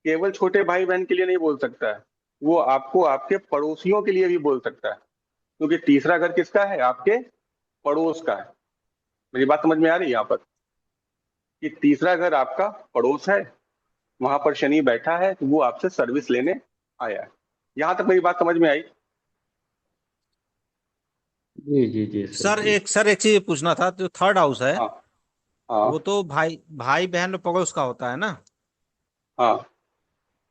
केवल छोटे भाई बहन के लिए नहीं बोल सकता है, वो आपको आपके पड़ोसियों के लिए भी बोल सकता है, क्योंकि तीसरा घर किसका है? आपके पड़ोस का है। मेरी बात समझ में आ रही है यहाँ पर कि तीसरा घर आपका पड़ोस है, वहां पर शनि बैठा है, तो वो आपसे सर्विस लेने आया है। यहां तक मेरी बात समझ में आई? जी सर जी। एक चीज पूछना था, जो थर्ड हाउस है हाँ हाँ वो तो भाई भाई बहन और पड़ोस का होता है ना। हाँ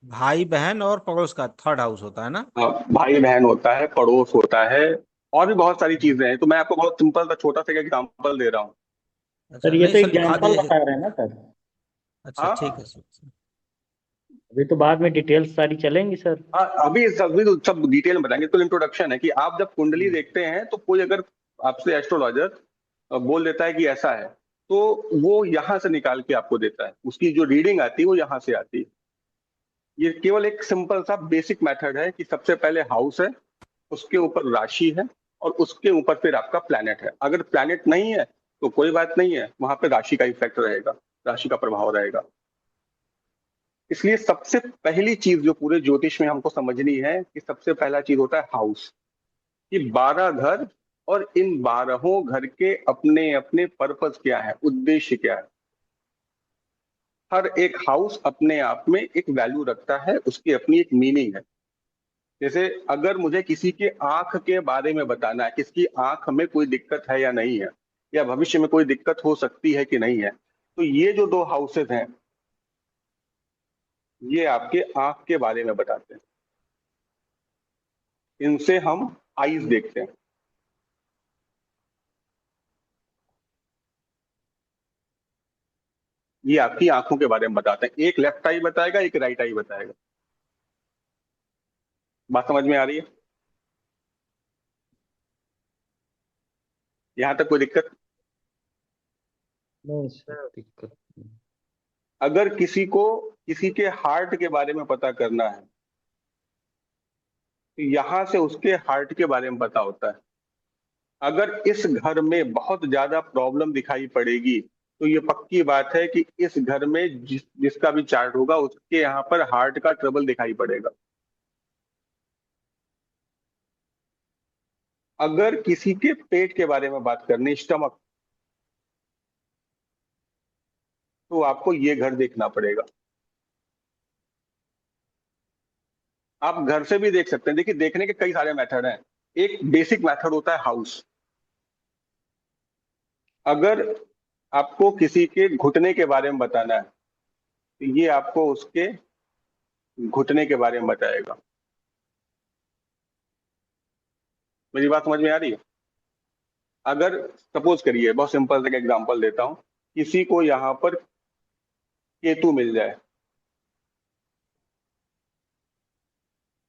भाई बहन और पड़ोस का थर्ड हाउस होता है ना। हाँ, भाई बहन होता है, पड़ोस होता है, और भी बहुत सारी चीजें हैं। तो मैं आपको बहुत सिंपल सा छोटा सा एग्जांपल दे रहा हूँ। सर अच्छा ये नहीं तो सर, लिखा एग्जाम्पल दे। बता रहे हैं ना सर। अच्छा ठीक हाँ है सर। अभी तो बाद में डिटेल्स सारी चलेंगी सर। हाँ, अभी तो सब डिटेल में बताएंगे। तो इंट्रोडक्शन है कि आप जब कुंडली देखते हैं तो कोई अगर आपसे एस्ट्रोलॉजर बोल देता है कि ऐसा है, तो वो यहाँ से निकाल के आपको देता है। उसकी जो रीडिंग आती है वो यहाँ से आती है। ये केवल एक सिंपल सा बेसिक मेथड है कि सबसे पहले हाउस है, उसके ऊपर राशि है, और उसके ऊपर फिर आपका प्लैनेट है। अगर प्लैनेट नहीं है तो कोई बात नहीं है, वहां पे राशि का इफेक्ट रहेगा, राशि का प्रभाव रहेगा। इसलिए सबसे पहली चीज जो पूरे ज्योतिष में हमको समझनी है कि सबसे पहला चीज होता है हाउस। कि 12 घर, और इन 12 घर के अपने अपने पर्पस क्या है, उद्देश्य क्या है। हर एक हाउस अपने आप में एक वैल्यू रखता है, उसकी अपनी एक मीनिंग है। जैसे अगर मुझे किसी के आंख के बारे में बताना है, किसकी आंख में कोई दिक्कत है या नहीं है, या भविष्य में कोई दिक्कत हो सकती है कि नहीं है, तो ये जो दो हाउसेस हैं ये आपके आंख के बारे में बताते हैं। इनसे हम आईज देखते हैं। ये आपकी आंखों के बारे में बताते हैं। एक लेफ्ट आई बताएगा, एक राइट आई बताएगा। बात समझ में आ रही है? यहां तक कोई दिक्कत? नहीं सर दिक्कत नहीं। अगर किसी को किसी के हार्ट के बारे में पता करना है तो यहां से उसके हार्ट के बारे में पता होता है। अगर इस घर में बहुत ज्यादा प्रॉब्लम दिखाई पड़ेगी तो ये पक्की बात है कि इस घर में जिसका भी चार्ट होगा उसके यहाँ पर हार्ट का ट्रबल दिखाई पड़ेगा। अगर किसी के पेट के बारे में बात करनी, स्टमक, तो आपको ये घर देखना पड़ेगा। आप घर से भी देख सकते हैं। देखिए, देखने के कई सारे मेथड हैं। एक बेसिक मेथड होता है हाउस। अगर आपको किसी के घुटने के बारे में बताना है तो ये आपको उसके घुटने के बारे में बताएगा। मेरी बात समझ में आ रही है? अगर सपोज करिए, बहुत सिंपल सा एग्जांपल देता हूं, किसी को यहाँ पर केतु मिल जाए,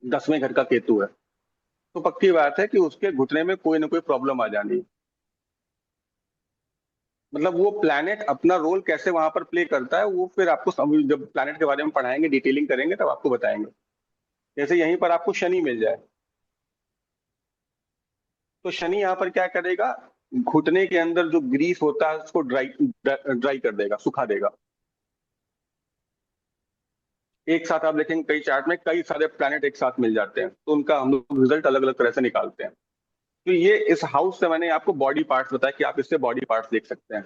10वें घर का केतु है, तो पक्की बात है कि उसके घुटने में कोई ना कोई प्रॉब्लम आ जानी है। मतलब वो प्लैनेट अपना रोल कैसे वहां पर प्ले करता है वो फिर आपको जब प्लैनेट के बारे में पढ़ाएंगे, डिटेलिंग करेंगे, तब आपको बताएंगे। जैसे यहीं पर आपको शनि मिल जाए, तो शनि यहाँ पर क्या करेगा, घुटने के अंदर जो ग्रीस होता है उसको ड्राई ड्राई कर देगा, सुखा देगा। एक साथ आप देखेंगे कई चार्ट में कई सारे प्लैनेट एक साथ मिल जाते हैं, तो उनका हम लोग रिजल्ट अलग अलग तरह से निकालते हैं। तो ये इस हाउस से मैंने आपको बॉडी पार्ट्स बताया कि आप इससे बॉडी पार्ट्स देख सकते हैं।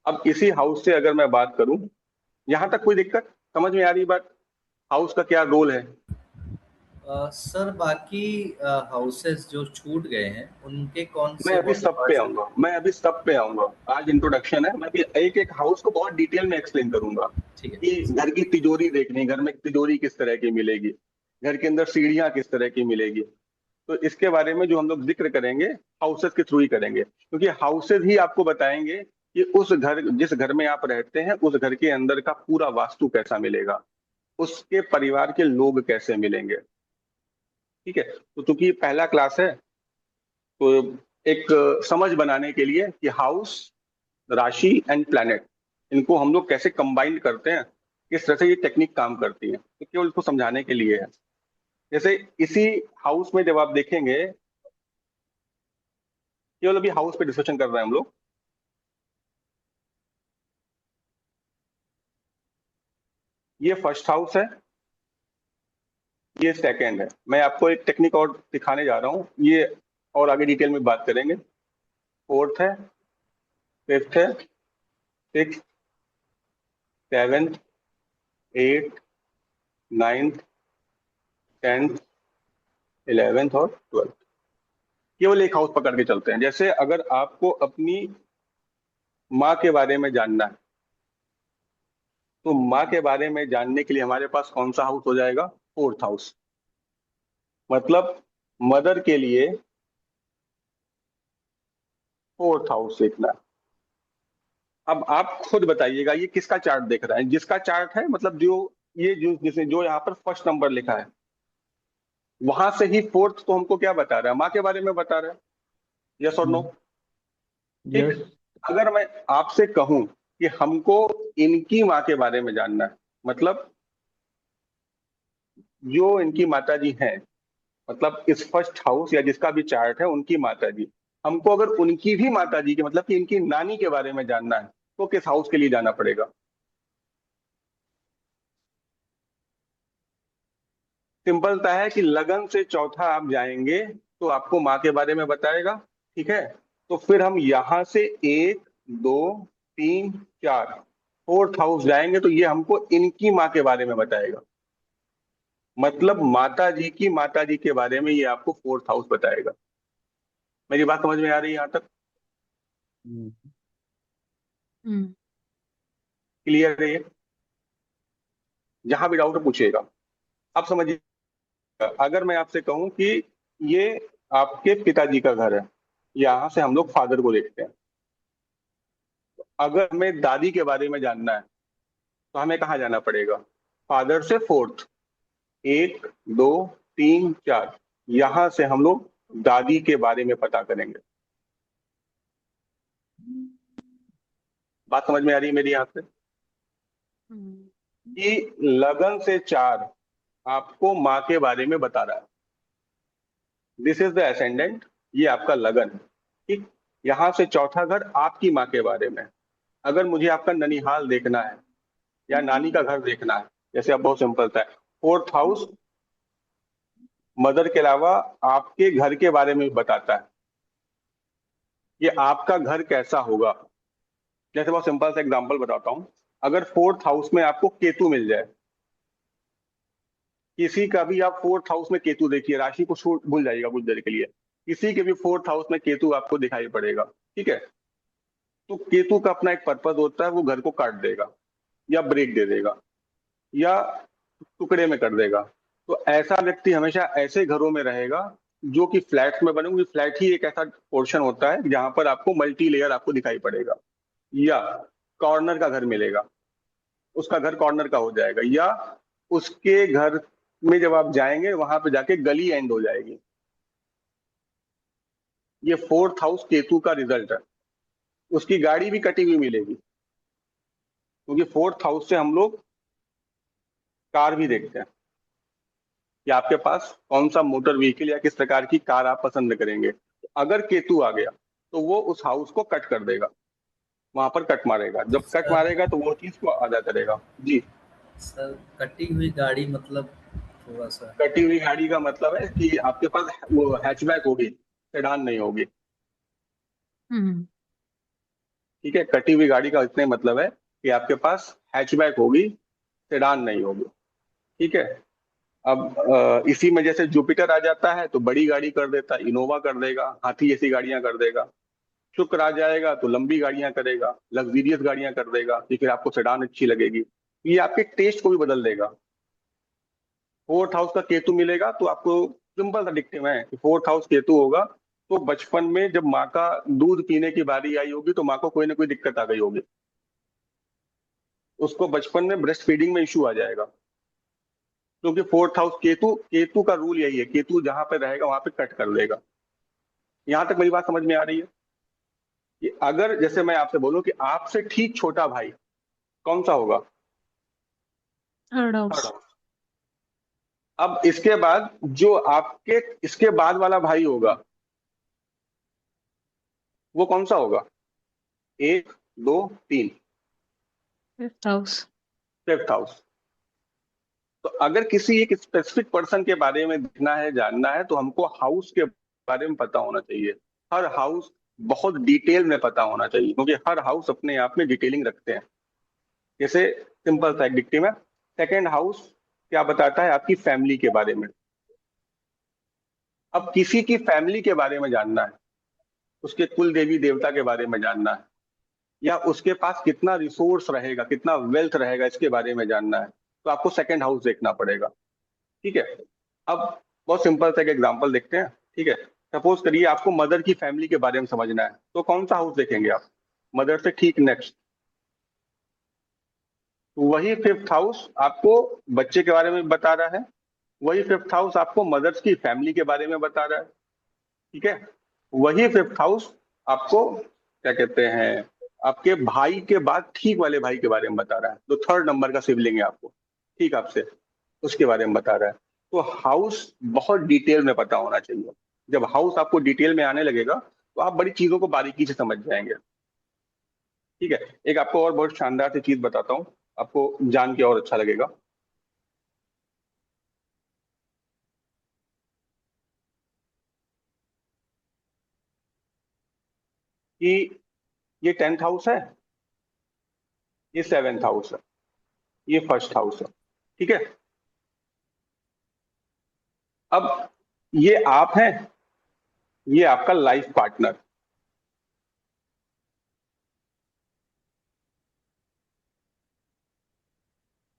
अब इसी हाउस से अगर मैं बात करूं, यहां तक कोई दिक्कत समझ में आ रही बात? हाउस का क्या रोल है? सर बाकी हाउसेस जो छूट गए हैं उनके कौन मैं से अभी बॉडी सब पे पार्ट्स हैं? आऊंगा, मैं अभी सब पे आऊंगा। आज इंट्रोडक्शन है, मैं अभी एक एक हाउस को बहुत डिटेल में एक्सप्लेन करूंगा ठीक है, कि घर की तिजोरी देखनी, घर में तिजोरी किस तरह की मिलेगी, घर के अंदर सीढ़ियां किस तरह की मिलेगी। तो इसके बारे में जो हम लोग जिक्र करेंगे हाउसेस के थ्रू ही करेंगे, क्योंकि हाउसेस ही आपको बताएंगे कि उस घर, जिस घर में आप रहते हैं, उस घर के अंदर का पूरा वास्तु कैसा मिलेगा, उसके परिवार के लोग कैसे मिलेंगे। ठीक है? तो चूंकि पहला क्लास है, तो एक समझ बनाने के लिए कि हाउस, राशि एंड प्लैनेट, इनको हम लोग कैसे कंबाइन करते हैं, किस तरह से ये टेक्निक काम करती है, तो केवल इसको समझाने के लिए है। जैसे इसी हाउस में जब आप देखेंगे, केवल अभी हाउस पे डिस्कशन कर रहे हैं हम लोग। ये फर्स्ट हाउस है, ये सेकंड है। मैं आपको एक टेक्निक और दिखाने जा रहा हूँ, ये और आगे डिटेल में बात करेंगे। फोर्थ है, फिफ्थ है, six, seventh, eight, ninth, 10th, 11th और 12th। केवल एक हाउस पकड़ के चलते हैं। जैसे अगर आपको अपनी माँ के बारे में जानना है, तो माँ के बारे में जानने के लिए हमारे पास कौन सा हाउस हो जाएगा? Fourth house. मतलब मदर के लिए फोर्थ हाउस देखना है। अब आप खुद बताइएगा ये किसका चार्ट देख रहा है? जिसका चार्ट है, मतलब जो ये जो यहाँ पर फर्स्ट नंबर लिखा है, वहां से ही फोर्थ तो हमको क्या बता रहा है? माँ के बारे में बता रहा है। यस और नो? ठीक। यस। अगर मैं आपसे कहूं कि हमको इनकी माँ के बारे में जानना है, मतलब जो इनकी माता जी हैं, मतलब इस फर्स्ट हाउस या जिसका भी चार्ट है उनकी माता जी, हमको अगर उनकी भी माता जी के मतलब कि इनकी नानी के बारे में जानना है, तो किस हाउस के लिए जाना पड़ेगा? सिंपल सा है कि लगन से चौथा आप जाएंगे तो आपको माँ के बारे में बताएगा। ठीक है, तो फिर हम यहां से 1 2 3 4 फोर्थ हाउस जाएंगे तो ये हमको इनकी माँ के बारे में बताएगा। मतलब माता जी के बारे में ये आपको फोर्थ हाउस बताएगा। मेरी बात समझ में आ रही है यहाँ तक? हम्म क्लियर है ये? जहां भी डाउट पूछिएगा। अब समझिए, अगर मैं आपसे कहूं कि ये आपके पिताजी का घर है, यहां से हम लोग फादर को देखते हैं। अगर हमें दादी के बारे में जानना है तो हमें कहाँ जाना पड़ेगा? फादर से फोर्थ, 1 2 3 4, यहां से हम लोग दादी के बारे में पता करेंगे। बात समझ में आ रही है मेरी यहाँ से? कि लगन से 4 आपको माँ के बारे में बता रहा है। दिस इज द असेंडेंट, ये आपका लगन है। ठीक। यहां से चौथा घर आपकी माँ के बारे में। अगर मुझे आपका ननिहाल देखना है या नानी का घर देखना है, जैसे अब बहुत सिंपल था, फोर्थ हाउस मदर के अलावा आपके घर के बारे में भी बताता है। ये आपका घर कैसा होगा? जैसे बहुत सिंपल सा एग्जांपल बताता हूँ। अगर फोर्थ हाउस में आपको केतु मिल जाए, किसी का भी आप फोर्थ हाउस में केतु देखिए, राशि को छोड़ भूल जाइएगा कुछ देर के लिए, किसी के भी फोर्थ हाउस में केतु आपको दिखाई पड़ेगा, ठीक है, तो केतु का अपना एक पर्पज होता है, वो घर को काट देगा या ब्रेक दे देगा या टुकड़े में कर देगा। तो ऐसा व्यक्ति हमेशा ऐसे घरों में रहेगा जो कि फ्लैट्स में बने होंगे। फ्लैट ही एक ऐसा पोर्शन होता है जहां पर आपको मल्टी लेयर आपको दिखाई पड़ेगा, या कॉर्नर का घर मिलेगा, उसका घर कॉर्नर का हो जाएगा, या उसके घर में जब आप जाएंगे वहां पे जाके गली एंड हो जाएगी। ये फोर्थ हाउस केतु का रिजल्ट है। उसकी गाड़ी भी कटी हुई मिलेगी, क्योंकि फोर्थ हाउस से हम लोग कार भी देखते हैं कि आपके पास कौन सा मोटर व्हीकल या किस प्रकार की कार आप पसंद करेंगे। अगर केतु आ गया तो वो उस हाउस को कट कर देगा, वहां पर कट मारेगा। जब कट सर मारेगा तो वो चीज को आधा करेगा। जी। सर कटी हुई गाड़ी मतलब थोड़ा सा। कटी हुई गाड़ी का मतलब है कि आपके पास वो हैचबैक होगी, सेडान नहीं होगी। हम्म ठीक है, कटी हुई गाड़ी का इतना ही मतलब है कि आपके पास हैचबैक होगी, सेडान नहीं होगी। ठीक है। अब इसी में जैसे जुपिटर आ जाता है तो बड़ी गाड़ी कर देता है, इनोवा कर देगा, हाथी जैसी गाड़ियां कर देगा। शुक्र आ जाएगा तो लंबी गाड़ियां करेगा, लग्जरियस गाड़ियां कर देगा कि फिर आपको सेडान अच्छी लगेगी। ये आपके टेस्ट को भी बदल देगा। फोर्थ हाउस का केतु मिलेगा तो आपको सिंपल सा दिखते है कि फोर्थ हाउस केतु होगा तो बचपन में जब माँ का दूध पीने की बारी आई होगी तो माँ को कोई ना कोई दिक्कत आ गई होगी, उसको बचपन में ब्रेस्ट फीडिंग में इशू आ जाएगा। क्योंकि फोर्थ हाउस केतु केतु का रूल यही है, केतु जहां पे रहेगा वहां पे कट कर देगा। यहां तक मेरी बात समझ में आ रही है? कि अगर जैसे मैं आपसे बोलूं कि आपसे ठीक छोटा भाई कौन सा होगा? Third third house. हाउस। अब इसके बाद जो आपके इसके बाद वाला भाई होगा वो कौन सा होगा? 1 2 3, फिफ्थ हाउस। Fifth house. तो अगर किसी एक स्पेसिफिक पर्सन के बारे में देखना है, जानना है, तो हमको हाउस के बारे में पता होना चाहिए। हर हाउस बहुत डिटेल में पता होना चाहिए, क्योंकि हर हाउस अपने आप में डिटेलिंग रखते हैं। जैसे सिंपल सा एक डिक्टेम है, सेकेंड हाउस क्या बताता है? आपकी फैमिली के बारे में। अब किसी की फैमिली के बारे में जानना है, उसके कुल देवी देवता के बारे में जानना है, या उसके पास कितना रिसोर्स रहेगा, कितना वेल्थ रहेगा, इसके बारे में जानना है, तो आपको सेकंड हाउस देखना पड़ेगा। ठीक है। अब बहुत सिंपल सा एक एग्जांपल देखते हैं। ठीक है, सपोज करिए आपको मदर की फैमिली के बारे में समझना है, तो कौन सा हाउस देखेंगे आप? मदर से ठीक नेक्स्ट। वही फिफ्थ हाउस आपको बच्चे के बारे में बता रहा है, वही फिफ्थ हाउस आपको मदर्स की फैमिली के बारे में बता रहा है। ठीक है, वही फिफ्थ हाउस आपको क्या कहते हैं, आपके भाई के बाद ठीक वाले भाई के बारे में बता रहा है, जो थर्ड नंबर का सिबलिंग है आपको ठीक आपसे, उसके बारे में बता रहा है। तो हाउस बहुत डिटेल में पता होना चाहिए। जब हाउस आपको डिटेल में आने लगेगा तो आप बड़ी चीजों को बारीकी से समझ जाएंगे। ठीक है, एक आपको और बहुत शानदार सी चीज बताता हूँ, आपको जान के और अच्छा लगेगा। कि ये 10th हाउस है, ये 7th हाउस है, ये फर्स्ट हाउस है। ठीक है, अब ये आप हैं, ये आपका लाइफ पार्टनर।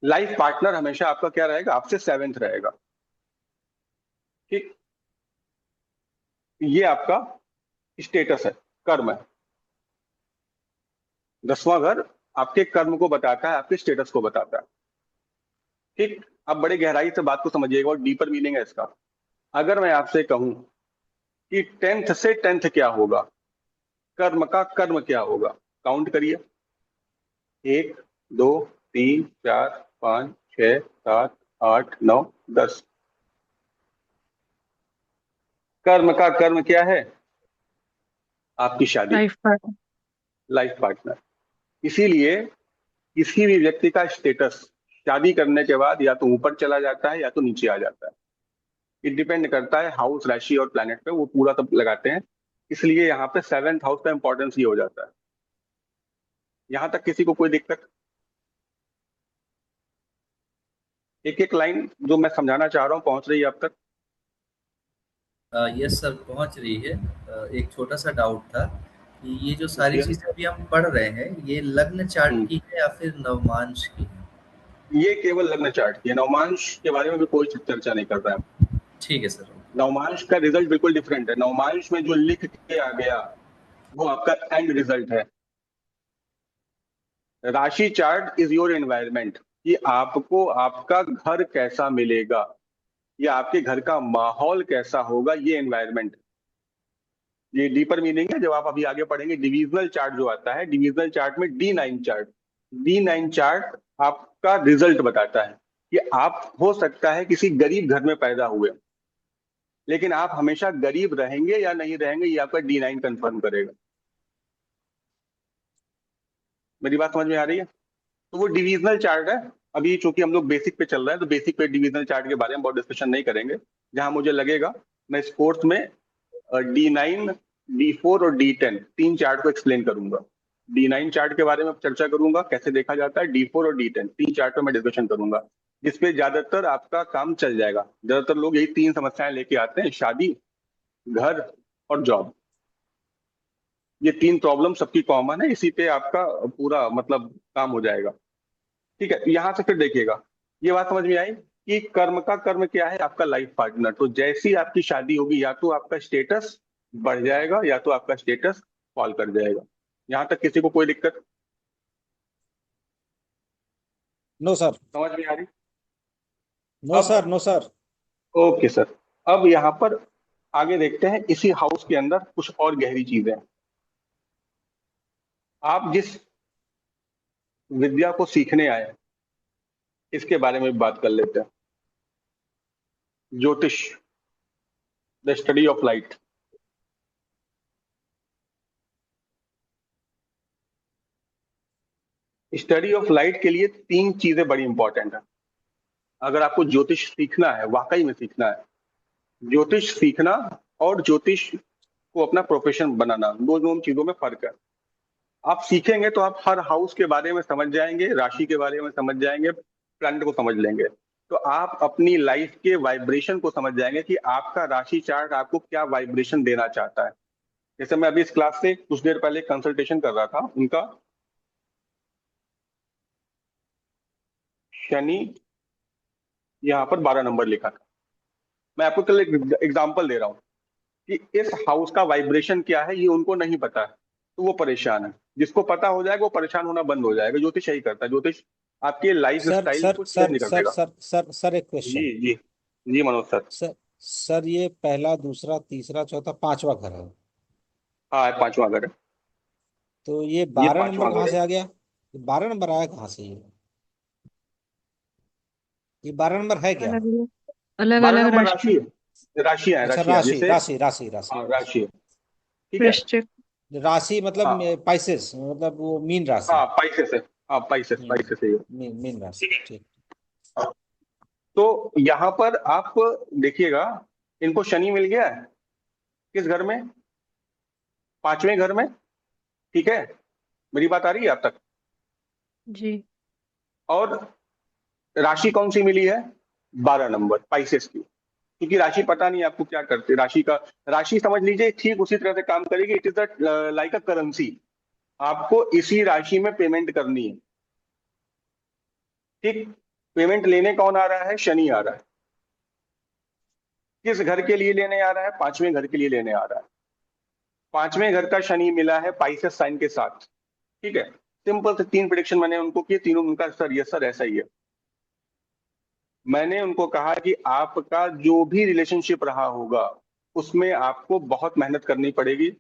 लाइफ पार्टनर हमेशा आपका क्या रहेगा? आपसे 7th रहेगा। ठीक, ये आपका स्टेटस है, कर्म है। 10वां घर आपके कर्म को बताता है, आपके स्टेटस को बताता है। ठीक, अब बड़े गहराई से बात को समझिएगा और डीपर मीनिंग है इसका। अगर मैं आपसे कहूं कि 10th से 10th क्या होगा, कर्म का कर्म क्या होगा, काउंट करिए। 1 2 3 4 5 6 7 8 9 10। कर्म का कर्म क्या है? आपकी शादी, लाइफ पार्टनर। Life partner. इसीलिए किसी भी व्यक्ति का स्टेटस शादी करने के बाद या तो ऊपर चला जाता है या तो नीचे आ जाता है। इट डिपेंड करता है हाउस, राशि और प्लैनेट पे, वो पूरा सब लगाते हैं। इसलिए यहाँ पे 7th हाउस का इंपॉर्टेंस ये हो जाता है। यहाँ तक किसी को कोई दिक्कत? एक एक लाइन जो मैं समझाना चाह रहा हूँ पहुंच रही है अब तक? यस सर, पहुंच रही है। एक छोटा सा डाउट था कि ये जो सारी पूछिए। चीजें अभी हम पढ़ रहे हैं, ये लग्न चार्ट हम्म, की है या फिर नवमांश की है? ये केवल लग्न चार्ट की है, नवमांश के बारे में भी कोई चर्चा नहीं कर रहा है। ठीक है सर। नवमांश का रिजल्ट बिल्कुल डिफरेंट है। नवमांश में जो लिख के आ गया वो आपका एंड रिजल्ट है। राशि चार्ट इज योर एनवायरमेंट, कि आपको आपका घर कैसा मिलेगा या आपके घर का माहौल कैसा होगा, ये एनवायरमेंट। ये डीपर मीनिंग है। जब आप अभी आगे पढ़ेंगे डिविजनल चार्ट जो आता है, डिविजनल चार्ट में D9 चार्ट आपका रिजल्ट बताता है कि आप हो सकता है किसी गरीब घर में पैदा हुए, लेकिन आप हमेशा गरीब रहेंगे या नहीं रहेंगे ये आपका D9 कंफर्म करेगा। मेरी बात समझ में आ रही है? तो वो डिविजनल चार्ट है। अभी चूंकि हम लोग बेसिक पे चल रहे हैं तो बेसिक पे डिविजनल चार्ट के बारे में बहुत डिस्कशन नहीं करेंगे। जहां मुझे लगेगा मैं इस कोर्स में D9, D4 और D10 तीन चार्ट को एक्सप्लेन करूंगा। D9 चार्ट के बारे में चर्चा करूंगा, कैसे देखा जाता है। D4 और D10 तीन चार्ट पे मैं डिस्कशन करूंगा, जिसपे ज्यादातर आपका काम चल जाएगा। ज्यादातर लोग यही तीन समस्याएं लेके आते हैं, शादी, घर और जॉब। ये तीन प्रॉब्लम सबकी कॉमन है, इसी पे आपका पूरा मतलब काम हो जाएगा। ठीक है, यहाँ से फिर देखिएगा, ये बात समझ में आई कि कर्म का कर्म क्या है? आपका लाइफ पार्टनर। तो जैसी आपकी शादी होगी या तो आपका स्टेटस बढ़ जाएगा या तो आपका स्टेटस फॉल कर जाएगा। यहाँ तक किसी को कोई दिक्कत? No sir. समझ में आ रही? नो अब sir, no sir. Okay sir, अब यहाँ पर आगे देखते हैं। इसी हाउस के अंदर कुछ और गहरी चीजें हैं। आप जिस विद्या को सीखने आए इसके बारे में भी बात कर लेते हैं। ज्योतिष, the study of light. Study of light के लिए तीन चीजें बड़ी इंपॉर्टेंट है। अगर आपको ज्योतिष सीखना है, वाकई में सीखना है, ज्योतिष सीखना और ज्योतिष को अपना प्रोफेशन बनाना, दोनों चीजों में फर्क है। आप सीखेंगे तो आप हर हाउस के बारे में समझ जाएंगे, राशि के बारे में समझ जाएंगे, प्लैनेट को समझ लेंगे। तो आप अपनी लाइफ के वाइब्रेशन को समझ जाएंगे कि आपका राशि चार्ट आपको क्या वाइब्रेशन देना चाहता है। जैसे मैं अभी इस क्लास से कुछ देर पहले कंसल्टेशन कर रहा था, उनका शनि यहाँ पर 12 नंबर लिखा था। मैं आपको कल एक एग्जाम्पल दे रहा हूँ कि इस हाउस का वाइब्रेशन क्या है, ये उनको नहीं पता है, तो वो परेशान है। जिसको पता हो जाएगा वो परेशान होना बंद हो जाएगा। ज्योतिष यही करता है, ज्योतिष आपके लाइफ सर स्टाइल सर को सर चेंज कर सर देगा। सर सर सर एक जी क्वेश्चन। जी जी मनोज सर। सर ये पहला, दूसरा, तीसरा, चौथा, पांचवा घर है। हाँ, 5वां घर है। तो ये ये 12 नंबर 5वां कहाँ घर से है। आ गया? ये 12 नंबर आया कहाँ से? ये 12 नंबर है क्या? अलग अलग 12 अलग नंबर राशि। राशि है, राशियां है, अच्छा, राशियां राशि जैसे। राशि राशि राशि। हाँ, राशि है। ठीक है। वृश्चिक। राशि मतलब हाँ पाइसेस, मतलब वो मीन राशि। हाँ, पाइसेस है। हाँ, पाइसेस पाइसेस है ये। मीन राशि, ठीक है। ठीक। हाँ। तो यहाँ पर आप देखिएगा, इनको शनि मिल गया है किस घर में? 5वें घर में। ठीक है, मेरी बात आ रही है आप तक? जी। और राशि कौन सी मिली है? 12 नंबर, पाइसेस की। क्योंकि राशि पता नहीं आपको क्या करते, राशि समझ लीजिए ठीक उसी तरह से काम करेगी। It is like a currency. आपको इसी राशि में पेमेंट करनी है। ठीक। पेमेंट लेने कौन आ रहा है? शनि आ रहा है। किस घर के लिए लेने आ रहा है? 5वें घर के लिए लेने आ रहा है। 5वें घर का शनि मिला है पाइसेस साइन के साथ। ठीक है। सिंपल से 3 प्रिडिक्शन मैंने उनको किए, तीनों उनका सर यस सर ऐसा ही है। मैंने उनको कहा कि आपका जो भी रिलेशनशिप रहा होगा उसमें आपको बहुत मेहनत करनी पड़ेगी।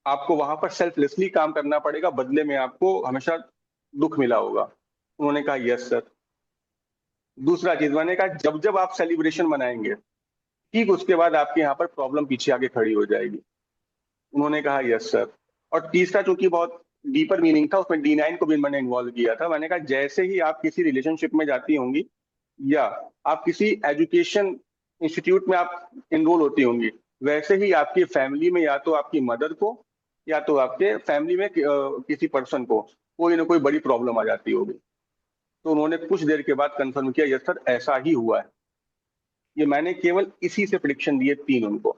आपको वहां पर सेल्फलेसली काम करना पड़ेगा, बदले में आपको हमेशा दुख मिला होगा। उन्होंने कहा यस सर। दूसरा चीज मैंने कहा, जब जब आप सेलिब्रेशन मनाएंगे ठीक उसके बाद आपके यहाँ पर प्रॉब्लम पीछे आके खड़ी हो जाएगी। उन्होंने कहा यस सर। और तीसरा, चूंकि बहुत डीपर मीनिंग था, उसमें D9 को भी मैंने इन्वॉल्व किया था। मैंने कहा जैसे ही आप किसी रिलेशनशिप में जाती होंगी या आप किसी एजुकेशन इंस्टीट्यूट में आप इनरोल होती होंगी, वैसे ही आपकी फैमिली में या तो आपकी मदर को या तो आपके फैमिली में किसी पर्सन को कोई ना कोई बड़ी प्रॉब्लम आ जाती होगी। तो उन्होंने कुछ देर के बाद कंफर्म किया यस सर ऐसा ही हुआ है। ये मैंने केवल इसी से प्रिडिक्शन दिए 3 उनको।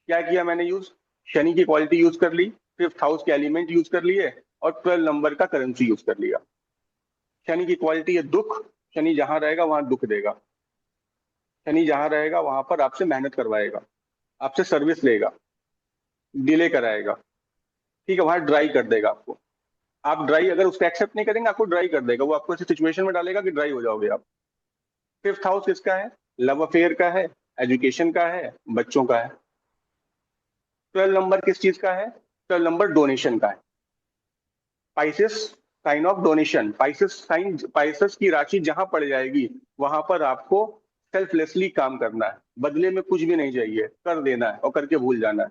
क्या किया मैंने यूज? शनि की क्वालिटी यूज कर ली, 5th हाउस के एलिमेंट यूज कर लिए और 12 नंबर का करेंसी यूज कर लिया। शनि की क्वालिटी है दुख। शनि जहां रहेगा वहां दुख देगा। शनि जहां रहेगा वहां पर आपसे मेहनत करवाएगा, आपसे सर्विस लेगा, डिले कराएगा। ठीक है, वहां ड्राई कर देगा आपको। आप ड्राई अगर उसको एक्सेप्ट नहीं करेंगे आपको ड्राई कर देगा, वो आपको ऐसी सिचुएशन में डालेगा कि ड्राई हो जाओगे आप। 5th हाउस किसका है? लव अफेयर का है, एजुकेशन का है, बच्चों का है। 12 नंबर किस चीज का है? 12 नंबर डोनेशन का है। Pieces sign of donation. Pieces की राशि जहां पड़ जाएगी वहां पर आपको सेल्फलेसली काम करना है, बदले में कुछ भी नहीं चाहिए, कर देना है और करके भूल जाना है।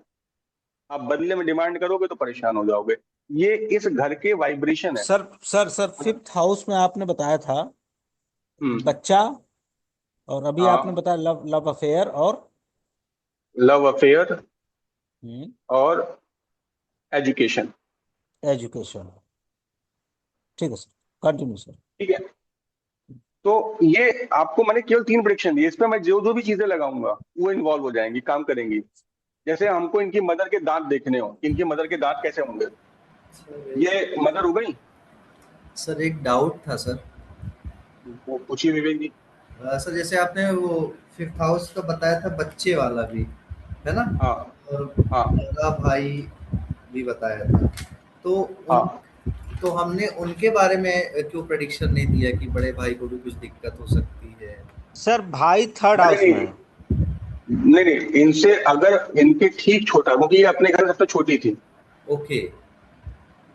आप बदले में डिमांड करोगे तो परेशान हो जाओगे। ये इस घर के वाइब्रेशन है। सर 5th हाउस में आपने बताया था हम्म। बच्चा, और अभी आपने हाँ, बताया लव लव अफेयर और लव अफेयर और एजुकेशन। एजुकेशन। ठीक है सर, कंटिन्यू सर। ठीक है। तो ये आपको मैंने केवल 3 प्रेडिक्शन दिए, इस पे मैं जो जो भी चीजें लगाऊंगा वो इन्वॉल्व हो जाएंगी, काम करेंगी। जैसे हमको इनकी मदर के दांत देखने हो, इनकी मदर के दांत कैसे होंगे। ये मदर हो गई। सर एक डाउट था सर। वो पूछिए विवेक जी। सर जैसे आपने वो 5th हाउस का बताया था, बच्चे वाला भी है ना, हाँ और हाँ बड़ा भाई भी बताया था, तो उन हाँ। तो हमने उनके बारे में क्यों प्रेडिक्शन नहीं दिया कि बड़े भाई को भी कुछ दिक्कत हो सकती है? सर भाई 3rd हाउस नहीं में है। नहीं नहीं, इनसे अगर इनके ठीक छोटा, क्योंकि ये अपने घर सबसे छोटी थी। ओके।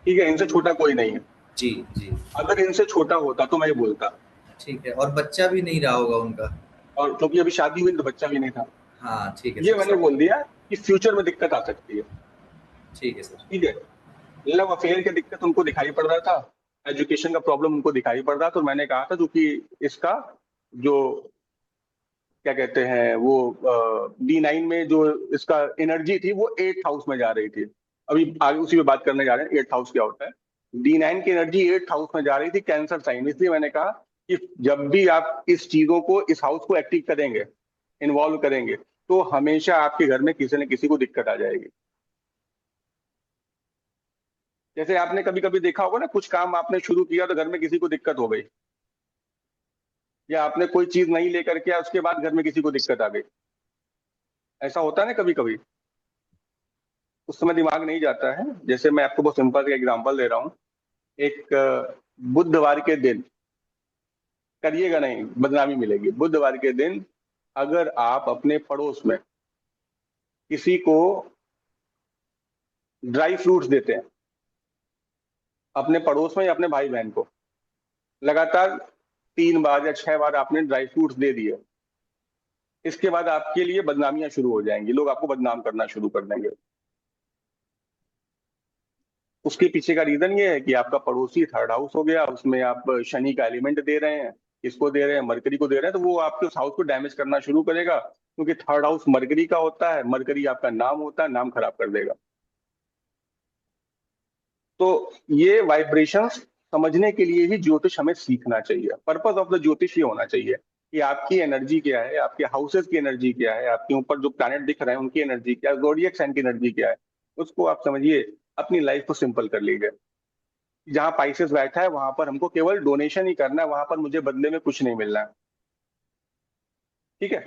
ठीक है, इनसे छोटा कोई नहीं है। जी जी। अगर इनसे छोटा होता तो मैं ये बोलता। ठीक है, और बच्चा भी नहीं रहा होगा उनका? और क्योंकि अभी शादी हुई तो बच्चा भी नहीं था, हाँ ठीक है ये मैंने सर। बोल दिया कि फ्यूचर में दिक्कत आ सकती है। ठीक है सर। ठीक है। लव अफेयर की दिक्कत उनको दिखाई पड़ रहा था, एजुकेशन का प्रॉब्लम उनको दिखाई पड़ रहा था। तो मैंने कहा था क्योंकि इसका जो क्या कहते हैं वो D9 में जो इसका एनर्जी थी वो 8th हाउस में जा रही थी। अभी आगे उसी पे बात करने जा रहे हैं, 8th हाउस क्या होता है। D9 की एनर्जी 8th हाउस में जा रही थी, कैंसर साइन। इसलिए मैंने कहा कि जब भी आप इस चीजों को, इस हाउस को एक्टिव करेंगे, इन्वॉल्व करेंगे, तो हमेशा आपके घर में किसी न किसी को दिक्कत आ जाएगी। जैसे आपने कभी कभी देखा होगा ना, कुछ काम आपने शुरू किया तो घर में किसी को दिक्कत हो गई, या आपने कोई चीज नहीं लेकर के आया, उसके बाद घर में किसी को दिक्कत आ गई। ऐसा होता है ना कभी कभी, उस समय दिमाग नहीं जाता है। जैसे मैं आपको बहुत सिंपल एग्जांपल दे रहा हूँ। एक बुधवार के दिन, करिएगा नहीं, बदनामी मिलेगी। बुधवार के दिन अगर आप अपने पड़ोस में किसी को ड्राई फ्रूट्स देते हैं, अपने पड़ोस में या अपने भाई बहन को, लगातार 3 बार या 6 बार आपने ड्राई फ्रूट्स दे दिए, इसके बाद आपके लिए बदनामियां शुरू हो जाएंगी, लोग आपको बदनाम करना शुरू कर देंगे। उसके पीछे का रीजन ये है कि आपका पड़ोसी थर्ड हाउस हो गया, उसमें आप शनि का एलिमेंट दे रहे हैं, किसको दे रहे हैं, मरकरी को दे रहे हैं, तो वो आपके उस हाउस को डैमेज करना शुरू करेगा, क्योंकि थर्ड हाउस मरकरी का होता है, मरकरी आपका नाम होता है, नाम खराब कर देगा। तो ये वाइब्रेशंस समझने के लिए ही ज्योतिष हमें सीखना चाहिए। पर्पस ऑफ द ज्योतिष ये होना चाहिए कि आपकी एनर्जी क्या है, आपके हाउसेस की एनर्जी क्या है, आपके ऊपर जो प्लैनेट दिख रहे हैं उनकी एनर्जी क्या है, ज़ोडिएक साइन की एनर्जी क्या है, उसको आप समझिए, अपनी लाइफ को सिंपल कर लीजिए। जहां पाइसेस बैठा है वहां पर हमको केवल डोनेशन ही करना है, वहां पर मुझे बदले में कुछ नहीं मिलना है। ठीक है,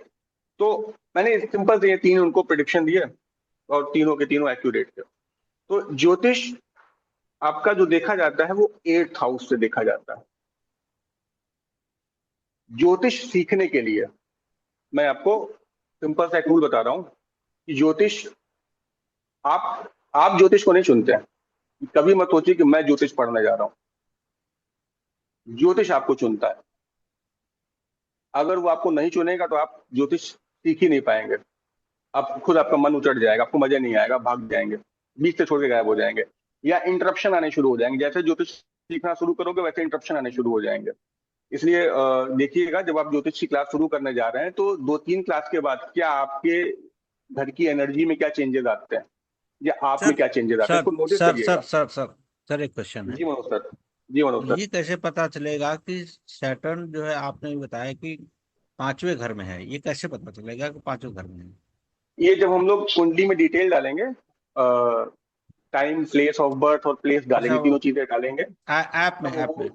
तो मैंने सिंपल से ये 3 उनको प्रिडिक्शन दिए और तीनों के तीनों एक्यूरेट थे। तो ज्योतिष आपका जो देखा जाता है वो 8th हाउस से देखा जाता है। ज्योतिष सीखने के लिए मैं आपको सिंपल सा एक रूल बता रहा हूं कि ज्योतिष, आप ज्योतिष को नहीं चुनते हैं। कभी मत सोचिए कि मैं ज्योतिष पढ़ने जा रहा हूं, ज्योतिष आपको चुनता है। अगर वो आपको नहीं चुनेगा तो आप ज्योतिष सीख ही नहीं पाएंगे। आप खुद, आपका मन उचट जाएगा, आपको मजा नहीं आएगा, भाग जाएंगे, बीच से छोड़ के गायब हो जाएंगे, या इंटरप्शन आने शुरू हो जाएंगे। जैसे ज्योतिष सीखना शुरू करोगे वैसे इंटरप्शन आने शुरू हो जाएंगे। इसलिए देखिएगा, जब आप ज्योतिष की क्लास शुरू करने जा रहे हैं तो 2-3 क्लास के बाद क्या आपके घर की एनर्जी में क्या चेंजेस आते हैं, या आप में सर क्या चेंजेस आते हैं, सर इसको नोटिस सर करिएगा। सर सर सर सर एक क्वेश्चन है। जी मनोज सर। जी मनोज सर। ये कैसे पता चलेगा कि सैटर्न जो है, आपने भी बताया कि 5वें घर में है, ये कैसे पता चलेगा कि 5वें घर में है? ये जब हम लोग कुंडली में डिटेल डालेंगे, टाइम, प्लेस ऑफ बर्थ और प्लेस अच्छा, डालेंगे, वो तीनों चीजें डालेंगे, ऐप में, तब ऐप वो, में।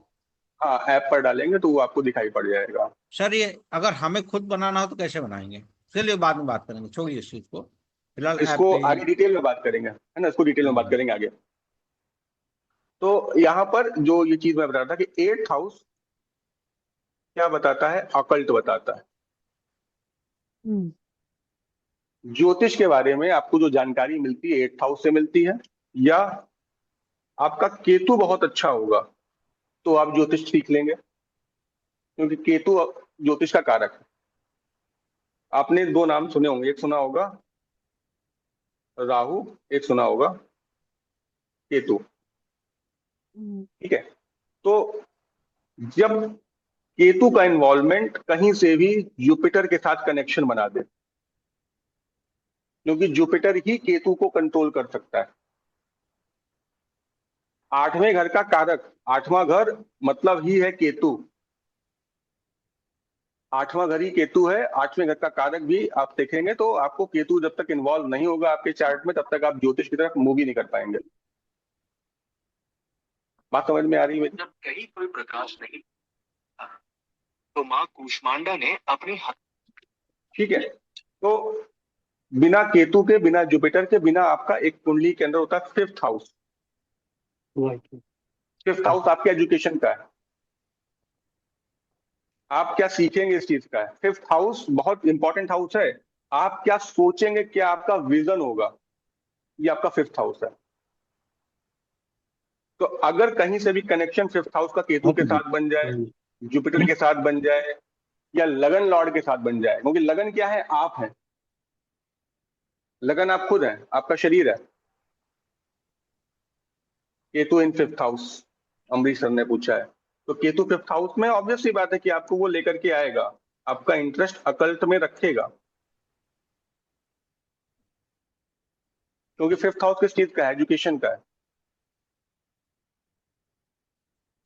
हाँ ऐप पर डालेंगे तो वो आपको दिखाई पड़ जाएगा। सर ये अगर हमें खुद बनाना हो तो कैसे बनाएंगे? चलिए बाद में बात करेंगे, छोड़िए इस चीज को, फिलहाल ऐप इसको पे ही। आगे डिटेल में बात करेंगे, है ना, इसको डिटेल में बात हम्म। करेंगे आगे। तो यहाँ पर जो ये चीज मैं बता रहा था कि 8th हाउस क्या बताता है, अकल्ट बताता है। हम्म ज्योतिष के बारे में आपको जो जानकारी मिलती है 8th हाउस से मिलती है, या आपका केतु बहुत अच्छा होगा तो आप ज्योतिष सीख लेंगे, क्योंकि केतु ज्योतिष का कारक है। आपने 2 नाम सुने होंगे, एक सुना होगा राहु, एक सुना होगा केतु। हम्म ठीक है, तो जब केतु का इन्वॉल्वमेंट कहीं से भी जुपिटर के साथ कनेक्शन बना दे, क्योंकि जुपिटर ही केतु को कंट्रोल कर सकता है। 8वें घर का कारक, 8वां घर मतलब ही है केतु, 8वां घर ही केतु है। 8वें घर का कारक भी आप देखेंगे तो आपको केतु जब तक इन्वॉल्व नहीं होगा आपके चार्ट में, तब तक आप ज्योतिष की तरफ मूव ही नहीं कर पाएंगे। बात समझ में आ रही है? जब कहीं कोई प्रकाश नहीं था, तो माँ कूष्मांडा ने अपनी ठीक है, तो बिना केतु के, बिना जुपिटर के, बिना आपका एक कुंडली के अंदर होता है 5th हाउस। 5th हाउस आपके एजुकेशन का है, आप क्या सीखेंगे इस चीज का है। 5th हाउस बहुत इंपॉर्टेंट हाउस है, आप क्या सोचेंगे, क्या आपका विजन होगा, ये आपका 5th हाउस है। तो अगर कहीं से भी कनेक्शन 5th हाउस का केतु के साथ बन जाए, जुपिटर के साथ बन जाए, या लगन लॉर्ड के साथ बन जाए, क्योंकि लगन क्या है, आप हैं, लगन आप खुद हैं, आपका शरीर है। केतु इन 5th हाउस, अमरीश सर ने पूछा है। तो केतु 5th हाउस में ऑब्वियस सी बात है कि आपको वो लेकर के आएगा, आपका इंटरेस्ट अकल्ट में रखेगा, क्योंकि 5th हाउस किस चीज का है, एजुकेशन का है।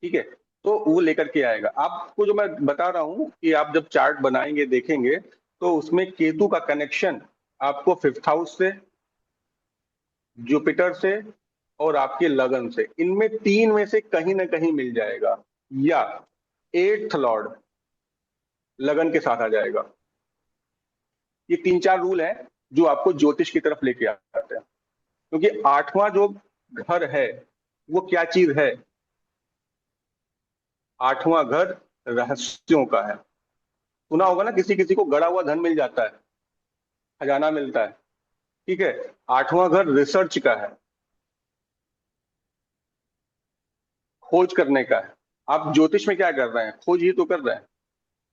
ठीक है, तो वो लेकर के आएगा। आपको जो मैं बता रहा हूं कि आप जब चार्ट बनाएंगे देखेंगे तो उसमें केतु का कनेक्शन आपको 5th हाउस से, जुपिटर से और आपके लगन से, इनमें 3 में से कहीं ना कहीं मिल जाएगा, या 8th लॉर्ड लगन के साथ आ जाएगा। ये 3-4 रूल हैं जो आपको ज्योतिष की तरफ लेके आते हैं, क्योंकि 8वां जो घर है वो क्या चीज है? 8वां घर रहस्यों का है। सुना होगा ना, किसी किसी को गड़ा हुआ धन मिल जाता है, खजाना मिलता है, ठीक है। 8वां घर रिसर्च का है, खोज करने का है। आप ज्योतिष में क्या कर रहे हैं? खोज ही तो कर रहे हैं।